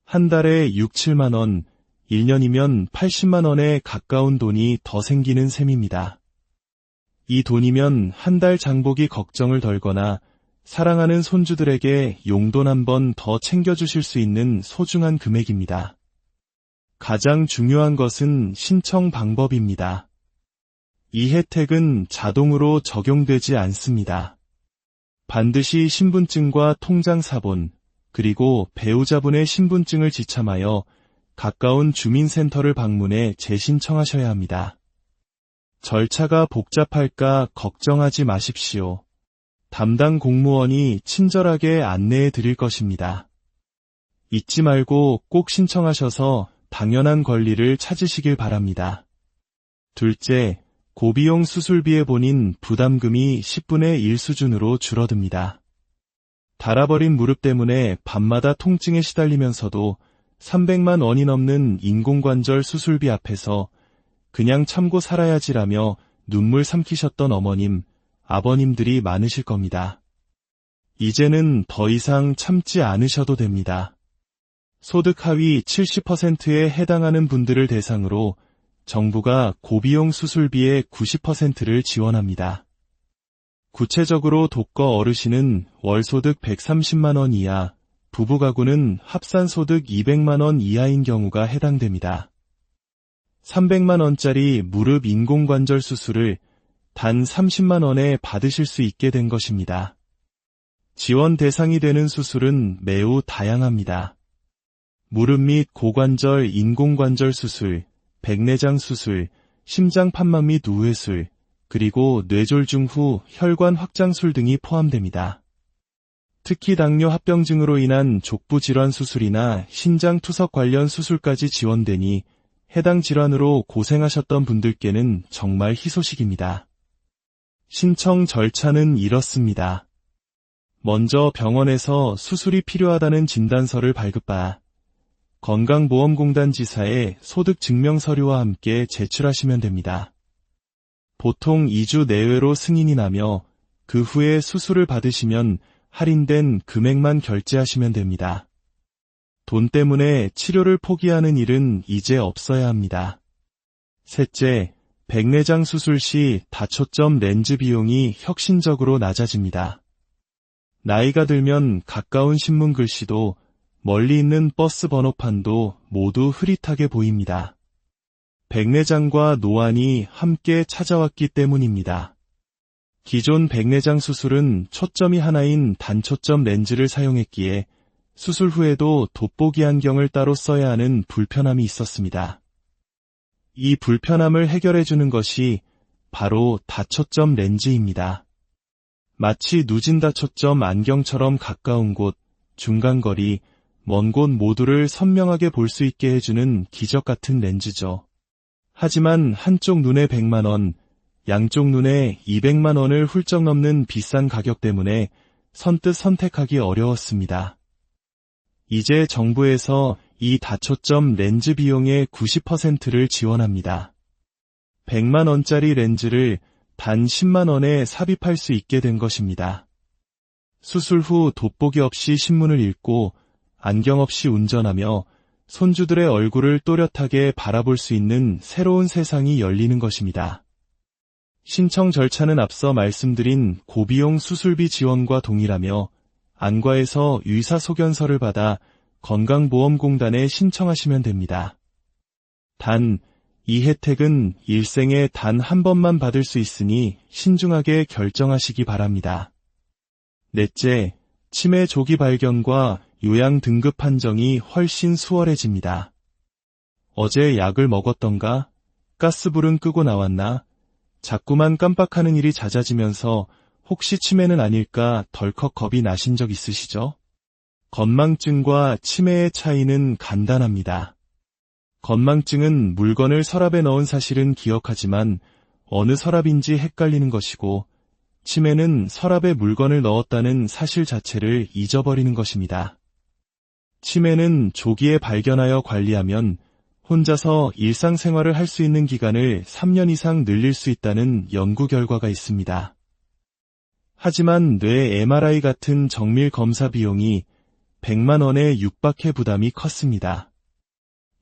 Speaker 1: 한 달에 6, 7만 원, 1년이면 80만 원에 가까운 돈이 더 생기는 셈입니다. 이 돈이면 한 달 장보기 걱정을 덜거나 사랑하는 손주들에게 용돈 한 번 더 챙겨주실 수 있는 소중한 금액입니다. 가장 중요한 것은 신청 방법입니다. 이 혜택은 자동으로 적용되지 않습니다. 반드시 신분증과 통장 사본, 그리고 배우자분의 신분증을 지참하여 가까운 주민센터를 방문해 재신청하셔야 합니다. 절차가 복잡할까 걱정하지 마십시오. 담당 공무원이 친절하게 안내해 드릴 것입니다. 잊지 말고 꼭 신청하셔서 당연한 권리를 찾으시길 바랍니다. 둘째, 고비용 수술비의 본인 부담금이 10분의 1 수준으로 줄어듭니다. 닳아버린 무릎 때문에 밤마다 통증에 시달리면서도 300만 원이 넘는 인공관절 수술비 앞에서 그냥 참고 살아야지라며 눈물 삼키셨던 어머님, 아버님들이 많으실 겁니다. 이제는 더 이상 참지 않으셔도 됩니다. 소득 하위 70%에 해당하는 분들을 대상으로 정부가 고비용 수술비의 90%를 지원합니다. 구체적으로 독거 어르신은 월소득 130만 원 이하, 부부가구는 합산소득 200만 원 이하인 경우가 해당됩니다. 300만 원짜리 무릎 인공관절 수술을 단 30만 원에 받으실 수 있게 된 것입니다. 지원 대상이 되는 수술은 매우 다양합니다. 무릎 및 고관절 인공관절 수술, 백내장 수술, 심장 판막 및 우회술, 그리고 뇌졸중 후 혈관 확장술 등이 포함됩니다. 특히 당뇨 합병증으로 인한 족부 질환 수술이나 신장 투석 관련 수술까지 지원되니 해당 질환으로 고생하셨던 분들께는 정말 희소식입니다. 신청 절차는 이렇습니다. 먼저 병원에서 수술이 필요하다는 진단서를 발급받아 건강보험공단 지사에 소득증명서류와 함께 제출하시면 됩니다. 보통 2주 내외로 승인이 나며 그 후에 수술을 받으시면 할인된 금액만 결제하시면 됩니다. 돈 때문에 치료를 포기하는 일은 이제 없어야 합니다. 셋째, 백내장 수술 시 다초점 렌즈 비용이 혁신적으로 낮아집니다. 나이가 들면 가까운 신문 글씨도 멀리 있는 버스 번호판도 모두 흐릿하게 보입니다. 백내장과 노안이 함께 찾아왔기 때문입니다. 기존 백내장 수술은 초점이 하나인 단초점 렌즈를 사용했기에 수술 후에도 돋보기 안경을 따로 써야 하는 불편함이 있었습니다. 이 불편함을 해결해주는 것이 바로 다초점 렌즈입니다. 마치 누진 다초점 안경처럼 가까운 곳, 중간거리, 먼 곳 모두를 선명하게 볼 수 있게 해주는 기적 같은 렌즈죠. 하지만 한쪽 눈에 100만 원, 양쪽 눈에 200만 원을 훌쩍 넘는 비싼 가격 때문에 선뜻 선택하기 어려웠습니다. 이제 정부에서 이 다초점 렌즈 비용의 90%를 지원합니다. 100만 원짜리 렌즈를 단 10만 원에 삽입할 수 있게 된 것입니다. 수술 후 돋보기 없이 신문을 읽고 안경 없이 운전하며 손주들의 얼굴을 또렷하게 바라볼 수 있는 새로운 세상이 열리는 것입니다. 신청 절차는 앞서 말씀드린 고비용 수술비 지원과 동일하며 안과에서 의사소견서를 받아 건강보험공단에 신청하시면 됩니다. 단, 이 혜택은 일생에 단 한 번만 받을 수 있으니 신중하게 결정하시기 바랍니다. 넷째, 치매 조기 발견과 요양 등급 판정이 훨씬 수월해집니다. 어제 약을 먹었던가? 가스불은 끄고 나왔나? 자꾸만 깜빡하는 일이 잦아지면서 혹시 치매는 아닐까 덜컥 겁이 나신 적 있으시죠? 건망증과 치매의 차이는 간단합니다. 건망증은 물건을 서랍에 넣은 사실은 기억하지만 어느 서랍인지 헷갈리는 것이고, 치매는 서랍에 물건을 넣었다는 사실 자체를 잊어버리는 것입니다. 치매는 조기에 발견하여 관리하면 혼자서 일상생활을 할 수 있는 기간을 3년 이상 늘릴 수 있다는 연구 결과가 있습니다. 하지만 뇌 MRI 같은 정밀 검사 비용이 100만 원에 육박해 부담이 컸습니다.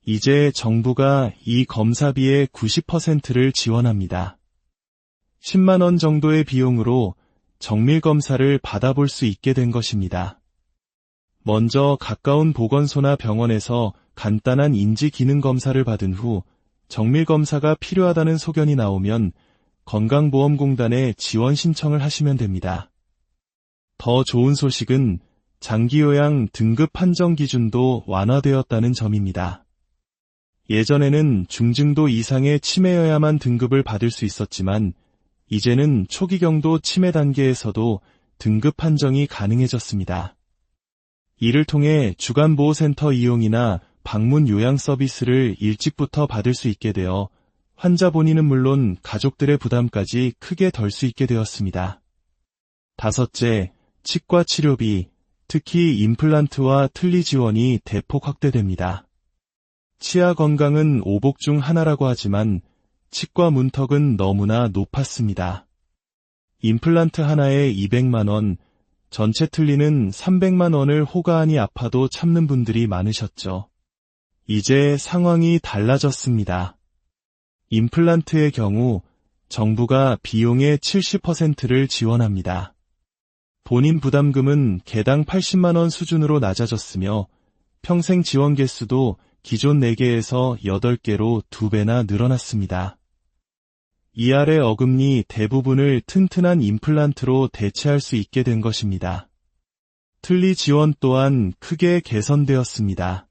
Speaker 1: 이제 정부가 이 검사비의 90%를 지원합니다. 10만 원 정도의 비용으로 정밀 검사를 받아볼 수 있게 된 것입니다. 먼저 가까운 보건소나 병원에서 간단한 인지 기능 검사를 받은 후 정밀 검사가 필요하다는 소견이 나오면 건강보험공단에 지원 신청을 하시면 됩니다. 더 좋은 소식은 장기요양 등급 판정 기준도 완화되었다는 점입니다. 예전에는 중증도 이상의 치매여야만 등급을 받을 수 있었지만 이제는 초기경도 치매 단계에서도 등급 판정이 가능해졌습니다. 이를 통해 주간보호센터 이용이나 방문 요양 서비스를 일찍부터 받을 수 있게 되어 환자 본인은 물론 가족들의 부담까지 크게 덜 수 있게 되었습니다. 다섯째, 치과 치료비, 특히 임플란트와 틀니 지원이 대폭 확대됩니다. 치아 건강은 오복 중 하나라고 하지만 치과 문턱은 너무나 높았습니다. 임플란트 하나에 200만 원, 전체 틀니는 300만 원을 호가하니 아파도 참는 분들이 많으셨죠. 이제 상황이 달라졌습니다. 임플란트의 경우 정부가 비용의 70%를 지원합니다. 본인 부담금은 개당 80만 원 수준으로 낮아졌으며 평생 지원 개수도 기존 4개에서 8개로 2배나 늘어났습니다. 이 아래 어금니 대부분을 튼튼한 임플란트로 대체할 수 있게 된 것입니다. 틀니 지원 또한 크게 개선되었습니다.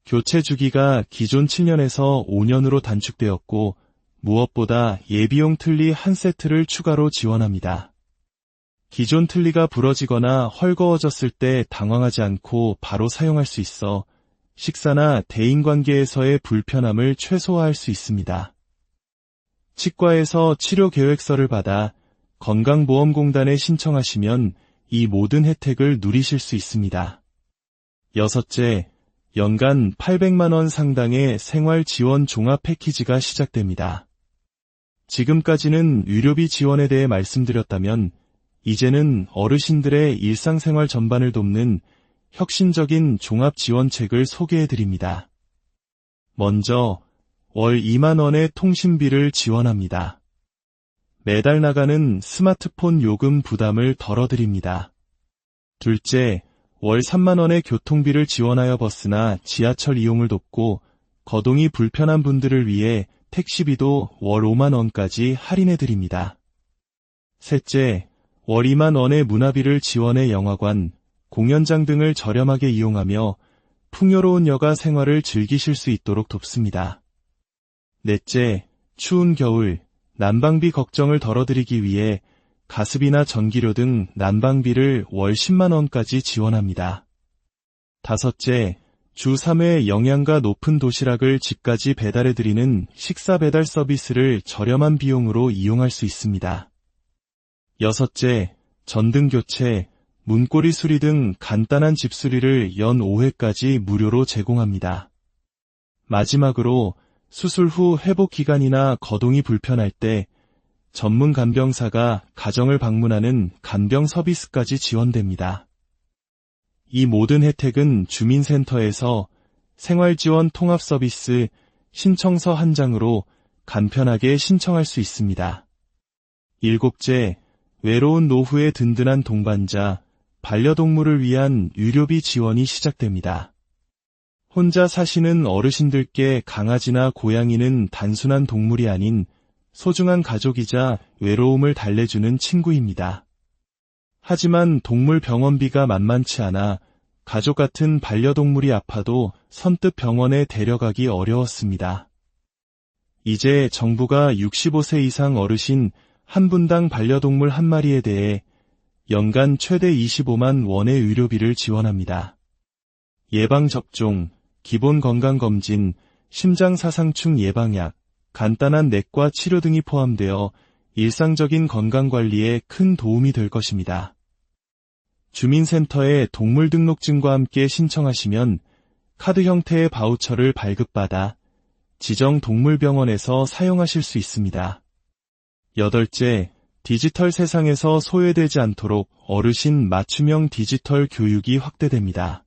Speaker 1: 교체 주기가 기존 7년에서 5년으로 단축되었고 무엇보다 예비용 틀니 한 세트를 추가로 지원합니다. 기존 틀니가 부러지거나 헐거워졌을 때 당황하지 않고 바로 사용할 수 있어 식사나 대인관계에서의 불편함을 최소화할 수 있습니다. 치과에서 치료 계획서를 받아 건강보험공단에 신청하시면 이 모든 혜택을 누리실 수 있습니다. 여섯째, 연간 800만 원 상당의 생활지원 종합 패키지가 시작됩니다. 지금까지는 의료비 지원에 대해 말씀드렸다면 이제는 어르신들의 일상생활 전반을 돕는 혁신적인 종합지원책을 소개해드립니다. 먼저 월 2만 원의 통신비를 지원합니다. 매달 나가는 스마트폰 요금 부담을 덜어드립니다. 둘째, 월 3만 원의 교통비를 지원하여 버스나 지하철 이용을 돕고 거동이 불편한 분들을 위해 택시비도 월 5만 원까지 할인해 드립니다. 셋째, 월 2만 원의 문화비를 지원해 영화관, 공연장 등을 저렴하게 이용하며 풍요로운 여가 생활을 즐기실 수 있도록 돕습니다. 넷째, 추운 겨울, 난방비 걱정을 덜어드리기 위해 가스비나 전기료 등 난방비를 월 10만 원까지 지원합니다. 다섯째, 주 3회 영양가 높은 도시락을 집까지 배달해드리는 식사 배달 서비스를 저렴한 비용으로 이용할 수 있습니다. 여섯째, 전등 교체, 문고리 수리 등 간단한 집수리를 연 5회까지 무료로 제공합니다. 마지막으로 수술 후 회복 기간이나 거동이 불편할 때 전문 간병사가 가정을 방문하는 간병 서비스까지 지원됩니다. 이 모든 혜택은 주민센터에서 생활지원 통합 서비스 신청서 한 장으로 간편하게 신청할 수 있습니다. 일곱째, 외로운 노후의 든든한 동반자, 반려동물을 위한 유료비 지원이 시작됩니다. 혼자 사시는 어르신들께 강아지나 고양이는 단순한 동물이 아닌 소중한 가족이자 외로움을 달래주는 친구입니다. 하지만 동물 병원비가 만만치 않아 가족 같은 반려동물이 아파도 선뜻 병원에 데려가기 어려웠습니다. 이제 정부가 65세 이상 어르신 한 분당 반려동물 한 마리에 대해 연간 최대 25만 원의 의료비를 지원합니다. 예방접종, 기본건강검진, 심장사상충 예방약, 간단한 내과 치료 등이 포함되어 일상적인 건강관리에 큰 도움이 될 것입니다. 주민센터에 동물등록증과 함께 신청하시면 카드 형태의 바우처를 발급받아 지정 동물병원에서 사용하실 수 있습니다. 여덟째, 디지털 세상에서 소외되지 않도록 어르신 맞춤형 디지털 교육이 확대됩니다.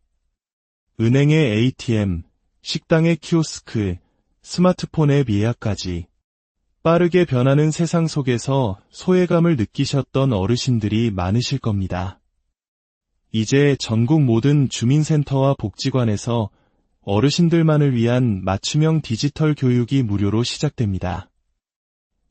Speaker 1: 은행의 ATM, 식당의 키오스크, 스마트폰 앱 예약까지 빠르게 변하는 세상 속에서 소외감을 느끼셨던 어르신들이 많으실 겁니다. 이제 전국 모든 주민센터와 복지관에서 어르신들만을 위한 맞춤형 디지털 교육이 무료로 시작됩니다.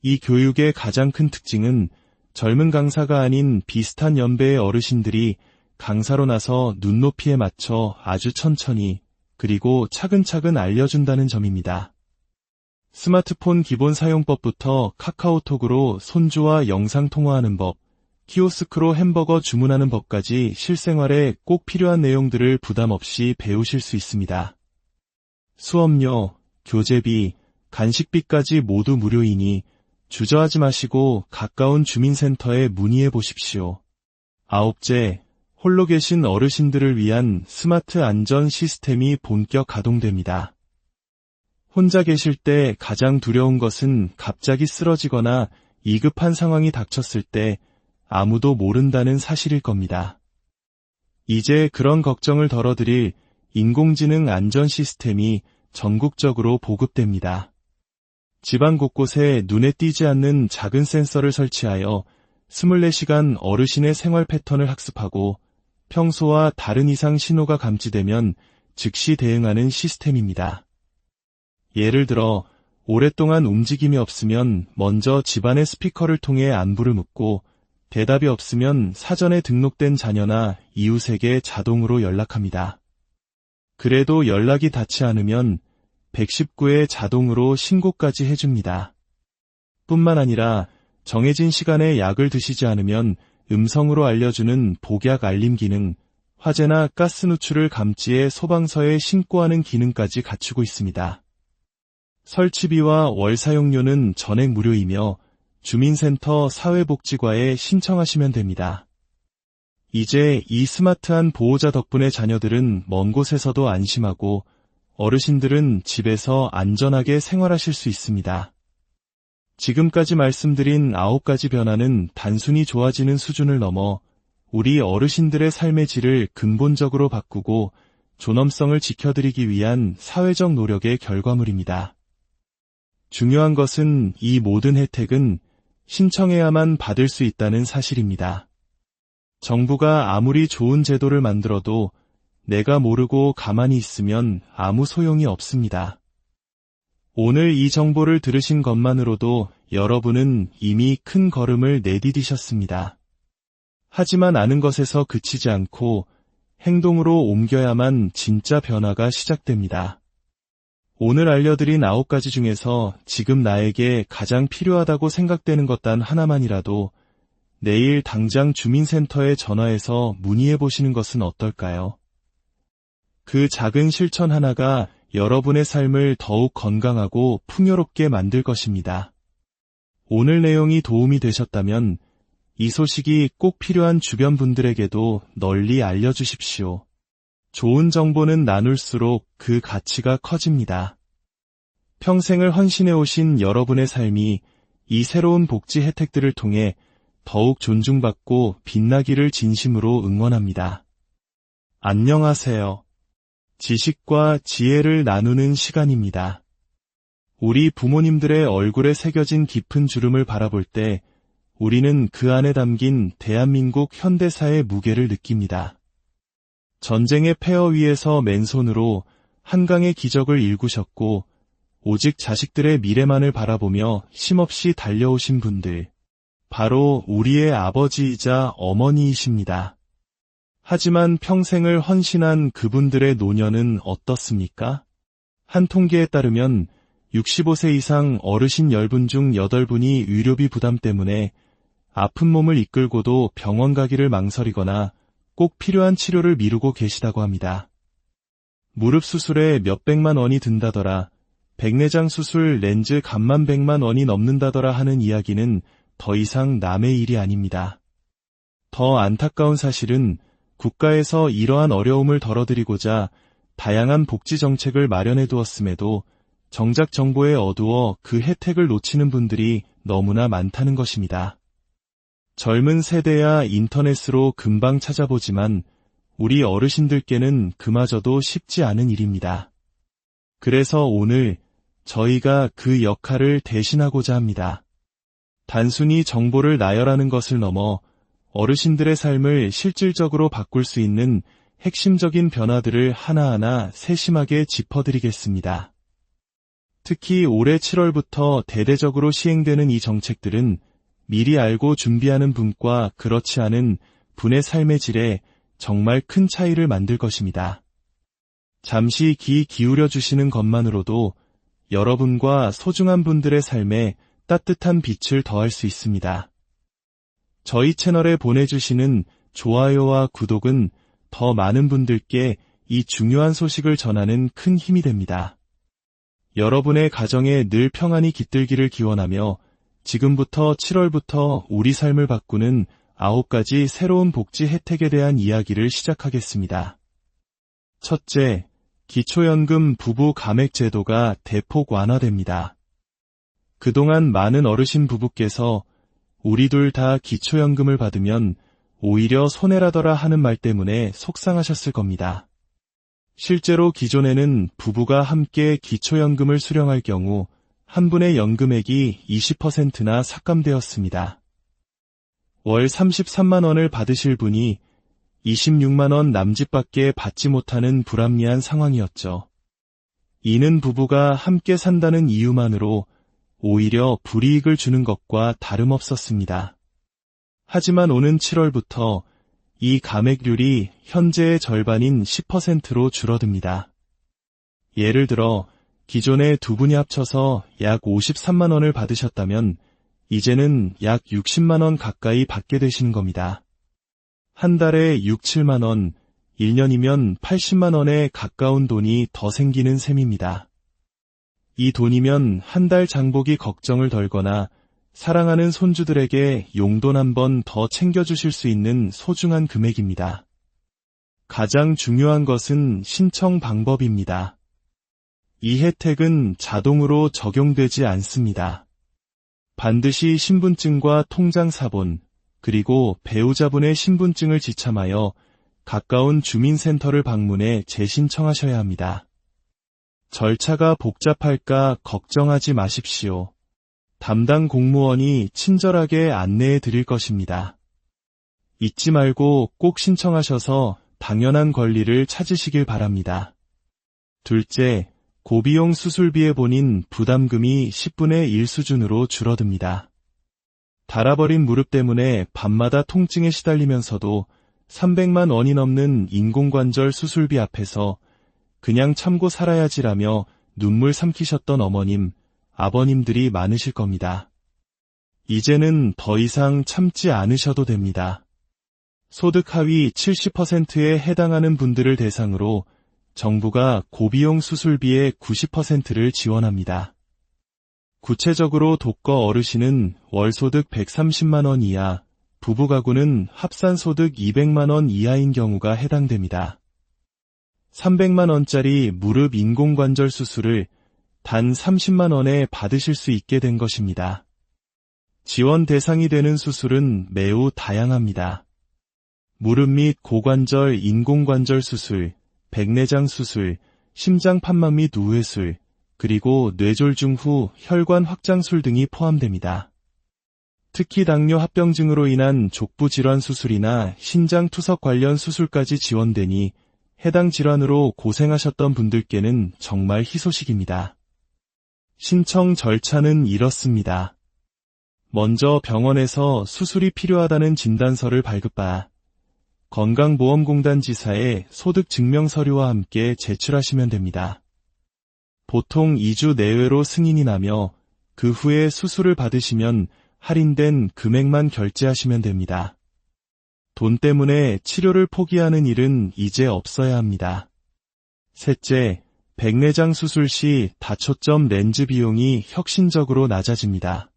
Speaker 1: 이 교육의 가장 큰 특징은 젊은 강사가 아닌 비슷한 연배의 어르신들이 강사로 나서 눈높이에 맞춰 아주 천천히 그리고 차근차근 알려준다는 점입니다. 스마트폰 기본 사용법부터 카카오톡으로 손주와 영상 통화하는 법, 키오스크로 햄버거 주문하는 법까지 실생활에 꼭 필요한 내용들을 부담 없이 배우실 수 있습니다. 수업료, 교재비, 간식비까지 모두 무료이니 주저하지 마시고 가까운 주민센터에 문의해 보십시오. 아홉째, 홀로 계신 어르신들을 위한 스마트 안전 시스템이 본격 가동됩니다. 혼자 계실 때 가장 두려운 것은 갑자기 쓰러지거나 위급한 상황이 닥쳤을 때 아무도 모른다는 사실일 겁니다. 이제 그런 걱정을 덜어드릴 인공지능 안전 시스템이 전국적으로 보급됩니다. 집안 곳곳에 눈에 띄지 않는 작은 센서를 설치하여 24시간 어르신의 생활 패턴을 학습하고 평소와 다른 이상 신호가 감지되면 즉시 대응하는 시스템입니다. 예를 들어 오랫동안 움직임이 없으면 먼저 집안의 스피커를 통해 안부를 묻고 대답이 없으면 사전에 등록된 자녀나 이웃에게 자동으로 연락합니다. 그래도 연락이 닿지 않으면 119에 자동으로 신고까지 해줍니다. 뿐만 아니라 정해진 시간에 약을 드시지 않으면 음성으로 알려주는 복약 알림 기능, 화재나 가스 누출을 감지해 소방서에 신고하는 기능까지 갖추고 있습니다. 설치비와 월 사용료는 전액 무료이며 주민센터 사회복지과에 신청하시면 됩니다. 이제 이 스마트한 보호자 덕분에 자녀들은 먼 곳에서도 안심하고 어르신들은 집에서 안전하게 생활하실 수 있습니다. 지금까지 말씀드린 9가지 변화는 단순히 좋아지는 수준을 넘어 우리 어르신들의 삶의 질을 근본적으로 바꾸고 존엄성을 지켜드리기 위한 사회적 노력의 결과물입니다. 중요한 것은 이 모든 혜택은 신청해야만 받을 수 있다는 사실입니다. 정부가 아무리 좋은 제도를 만들어도 내가 모르고 가만히 있으면 아무 소용이 없습니다. 오늘 이 정보를 들으신 것만으로도 여러분은 이미 큰 걸음을 내디디셨습니다. 하지만 아는 것에서 그치지 않고 행동으로 옮겨야만 진짜 변화가 시작됩니다. 오늘 알려드린 9가지 중에서 지금 나에게 가장 필요하다고 생각되는 것 단 하나만이라도 내일 당장 주민센터에 전화해서 문의해 보시는 것은 어떨까요? 그 작은 실천 하나가 여러분의 삶을 더욱 건강하고 풍요롭게 만들 것입니다. 오늘 내용이 도움이 되셨다면 이 소식이 꼭 필요한 주변 분들에게도 널리 알려주십시오. 좋은 정보는 나눌수록 그 가치가 커집니다. 평생을 헌신해 오신 여러분의 삶이 이 새로운 복지 혜택들을 통해 더욱 존중받고 빛나기를 진심으로 응원합니다. 안녕하세요. 지식과 지혜를 나누는 시간입니다. 우리 부모님들의 얼굴에 새겨진 깊은 주름을 바라볼 때 우리는 그 안에 담긴 대한민국 현대사의 무게를 느낍니다. 전쟁의 폐허 위에서 맨손으로 한강의 기적을 일구셨고 오직 자식들의 미래만을 바라보며 쉼없이 달려오신 분들, 바로 우리의 아버지이자 어머니이십니다. 하지만 평생을 헌신한 그분들의 노년은 어떻습니까? 한 통계에 따르면 65세 이상 어르신 10분 중 8분이 의료비 부담 때문에 아픈 몸을 이끌고도 병원 가기를 망설이거나 꼭 필요한 치료를 미루고 계시다고 합니다. 무릎 수술에 몇백만 원이 든다더라, 백내장 수술 렌즈 값만 100만 원이 넘는다더라 하는 이야기는 더 이상 남의 일이 아닙니다. 더 안타까운 사실은 국가에서 이러한 어려움을 덜어드리고자 다양한 복지 정책을 마련해 두었음에도 정작 정보에 어두워 그 혜택을 놓치는 분들이 너무나 많다는 것입니다. 젊은 세대야 인터넷으로 금방 찾아보지만 우리 어르신들께는 그마저도 쉽지 않은 일입니다. 그래서 오늘 저희가 그 역할을 대신하고자 합니다. 단순히 정보를 나열하는 것을 넘어 어르신들의 삶을 실질적으로 바꿀 수 있는 핵심적인 변화들을 하나하나 세심하게 짚어드리겠습니다. 특히 올해 7월부터 대대적으로 시행되는 이 정책들은 미리 알고 준비하는 분과 그렇지 않은 분의 삶의 질에 정말 큰 차이를 만들 것입니다. 잠시 귀 기울여 주시는 것만으로도 여러분과 소중한 분들의 삶에 따뜻한 빛을 더할 수 있습니다. 저희 채널에 보내주시는 좋아요와 구독은 더 많은 분들께 이 중요한 소식을 전하는 큰 힘이 됩니다. 여러분의 가정에 늘 평안이 깃들기를 기원하며 지금부터 7월부터 우리 삶을 바꾸는 9가지 새로운 복지 혜택에 대한 이야기를 시작하겠습니다. 첫째, 기초연금 부부 감액 제도가 대폭 완화됩니다. 그동안 많은 어르신 부부께서 우리 둘 다 기초연금을 받으면 오히려 손해라더라 하는 말 때문에 속상하셨을 겁니다. 실제로 기존에는 부부가 함께 기초연금을 수령할 경우 한 분의 연금액이 20%나 삭감되었습니다. 월 33만 원을 받으실 분이 26만 원 남짓밖에 받지 못하는 불합리한 상황이었죠. 이는 부부가 함께 산다는 이유만으로 오히려 불이익을 주는 것과 다름없었습니다. 하지만 오는 7월부터 이 감액률이 현재의 절반인 10%로 줄어듭니다. 예를 들어 기존에 두 분이 합쳐서 약 53만 원을 받으셨다면 이제는 약 60만 원 가까이 받게 되시는 겁니다. 한 달에 6, 7만 원, 1년이면 80만 원에 가까운 돈이 더 생기는 셈입니다. 이 돈이면 한 달 장보기 걱정을 덜거나 사랑하는 손주들에게 용돈 한 번 더 챙겨주실 수 있는 소중한 금액입니다. 가장 중요한 것은 신청 방법입니다. 이 혜택은 자동으로 적용되지 않습니다. 반드시 신분증과 통장 사본, 그리고 배우자분의 신분증을 지참하여 가까운 주민센터를 방문해 재신청하셔야 합니다. 절차가 복잡할까 걱정하지 마십시오. 담당 공무원이 친절하게 안내해 드릴 것입니다. 잊지 말고 꼭 신청하셔서 당연한 권리를 찾으시길 바랍니다. 둘째, 고비용 수술비의 본인 부담금이 10분의 1 수준으로 줄어듭니다. 닳아버린 무릎 때문에 밤마다 통증에 시달리면서도 300만 원이 넘는 인공관절 수술비 앞에서 그냥 참고 살아야지라며 눈물 삼키셨던 어머님, 아버님들이 많으실 겁니다. 이제는 더 이상 참지 않으셔도 됩니다. 소득 하위 70%에 해당하는 분들을 대상으로 정부가 고비용 수술비의 90%를 지원합니다. 구체적으로 독거 어르신은 월소득 130만 원 이하, 부부가구는 합산소득 200만 원 이하인 경우가 해당됩니다. 300만 원짜리 무릎 인공관절 수술을 단 30만 원에 받으실 수 있게 된 것입니다. 지원 대상이 되는 수술은 매우 다양합니다. 무릎 및 고관절 인공관절 수술, 백내장 수술, 심장 판막 및 우회술, 그리고 뇌졸중 후 혈관 확장술 등이 포함됩니다. 특히 당뇨 합병증으로 인한 족부 질환 수술이나 신장 투석 관련 수술까지 지원되니 해당 질환으로 고생하셨던 분들께는 정말 희소식입니다. 신청 절차는 이렇습니다. 먼저 병원에서 수술이 필요하다는 진단서를 발급받아 건강보험공단 지사에 소득증명서류와 함께 제출하시면 됩니다. 보통 2주 내외로 승인이 나며 그 후에 수술을 받으시면 할인된 금액만 결제하시면 됩니다. 돈 때문에 치료를 포기하는 일은 이제 없어야 합니다. 셋째, 백내장 수술 시 다초점 렌즈 비용이 혁신적으로 낮아집니다.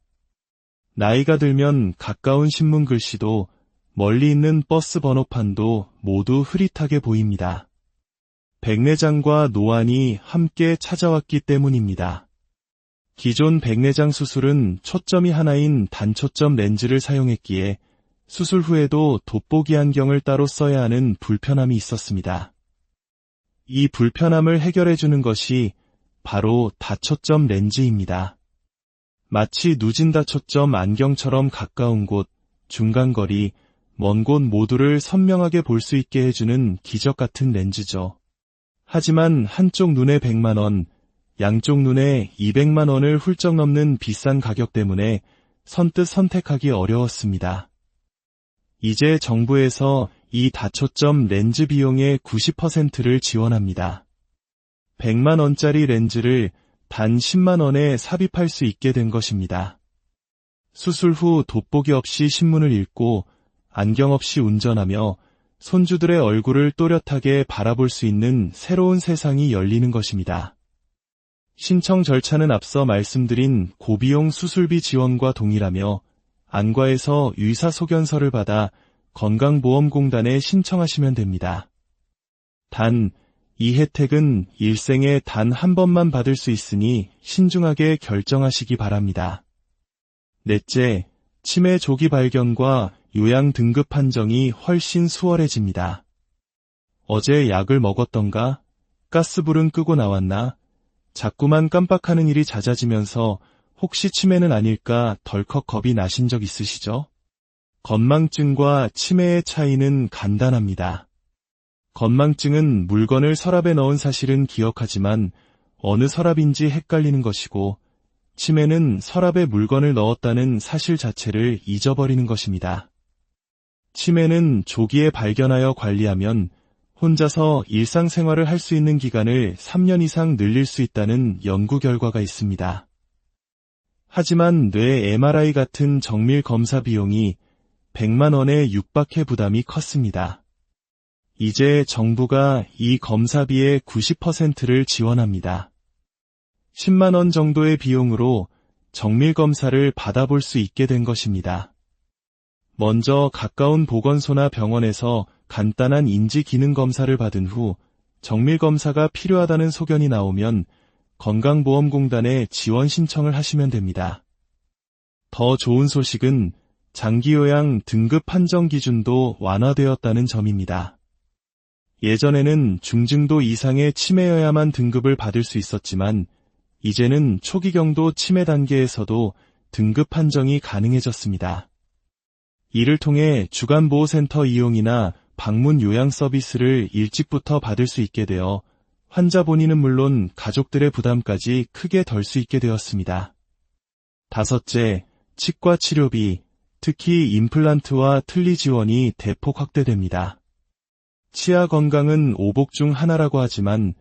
Speaker 1: 나이가 들면 가까운 신문 글씨도 멀리 있는 버스 번호판도 모두 흐릿하게 보입니다. 백내장과 노안이 함께 찾아왔기 때문입니다. 기존 백내장 수술은 초점이 하나인 단초점 렌즈를 사용했기에 수술 후에도 돋보기 안경을 따로 써야 하는 불편함이 있었습니다. 이 불편함을 해결해주는 것이 바로 다초점 렌즈입니다. 마치 누진 다초점 안경처럼 가까운 곳, 중간거리, 먼 곳 모두를 선명하게 볼 수 있게 해주는 기적 같은 렌즈죠. 하지만 한쪽 눈에 100만 원, 양쪽 눈에 200만 원을 훌쩍 넘는 비싼 가격 때문에 선뜻 선택하기 어려웠습니다. 이제 정부에서 이 다초점 렌즈 비용의 90%를 지원합니다. 100만 원짜리 렌즈를 단 10만 원에 삽입할 수 있게 된 것입니다. 수술 후 돋보기 없이 신문을 읽고 안경 없이 운전하며 손주들의 얼굴을 또렷하게 바라볼 수 있는 새로운 세상이 열리는 것입니다. 신청 절차는 앞서 말씀드린 고비용 수술비 지원과 동일하며 안과에서 의사소견서를 받아 건강보험공단에 신청하시면 됩니다. 단, 이 혜택은 일생에 단 한 번만 받을 수 있으니 신중하게 결정하시기 바랍니다. 넷째, 치매 조기 발견과 요양 등급 판정이 훨씬 수월해집니다. 어제 약을 먹었던가? 가스불은 끄고 나왔나? 자꾸만 깜빡하는 일이 잦아지면서 혹시 치매는 아닐까 덜컥 겁이 나신 적 있으시죠? 건망증과 치매의 차이는 간단합니다. 건망증은 물건을 서랍에 넣은 사실은 기억하지만 어느 서랍인지 헷갈리는 것이고, 치매는 서랍에 물건을 넣었다는 사실 자체를 잊어버리는 것입니다. 치매는 조기에 발견하여 관리하면 혼자서 일상생활을 할 수 있는 기간을 3년 이상 늘릴 수 있다는 연구 결과가 있습니다. 하지만 뇌 MRI 같은 정밀 검사 비용이 100만 원에 육박해 부담이 컸습니다. 이제 정부가 이 검사비의 90%를 지원합니다. 10만 원 정도의 비용으로 정밀 검사를 받아볼 수 있게 된 것입니다. 먼저 가까운 보건소나 병원에서 간단한 인지 기능 검사를 받은 후 정밀 검사가 필요하다는 소견이 나오면 건강보험공단에 지원 신청을 하시면 됩니다. 더 좋은 소식은 장기요양 등급 판정 기준도 완화되었다는 점입니다. 예전에는 중증도 이상의 치매여야만 등급을 받을 수 있었지만 이제는 초기경도 치매 단계에서도 등급 판정이 가능해졌습니다. 이를 통해 주간보호센터 이용이나 방문 요양 서비스를 일찍부터 받을 수 있게 되어 환자 본인은 물론 가족들의 부담까지 크게 덜 수 있게 되었습니다. 다섯째, 치과 치료비, 특히 임플란트와 틀니 지원이 대폭 확대됩니다. 치아 건강은 오복 중 하나라고 하지만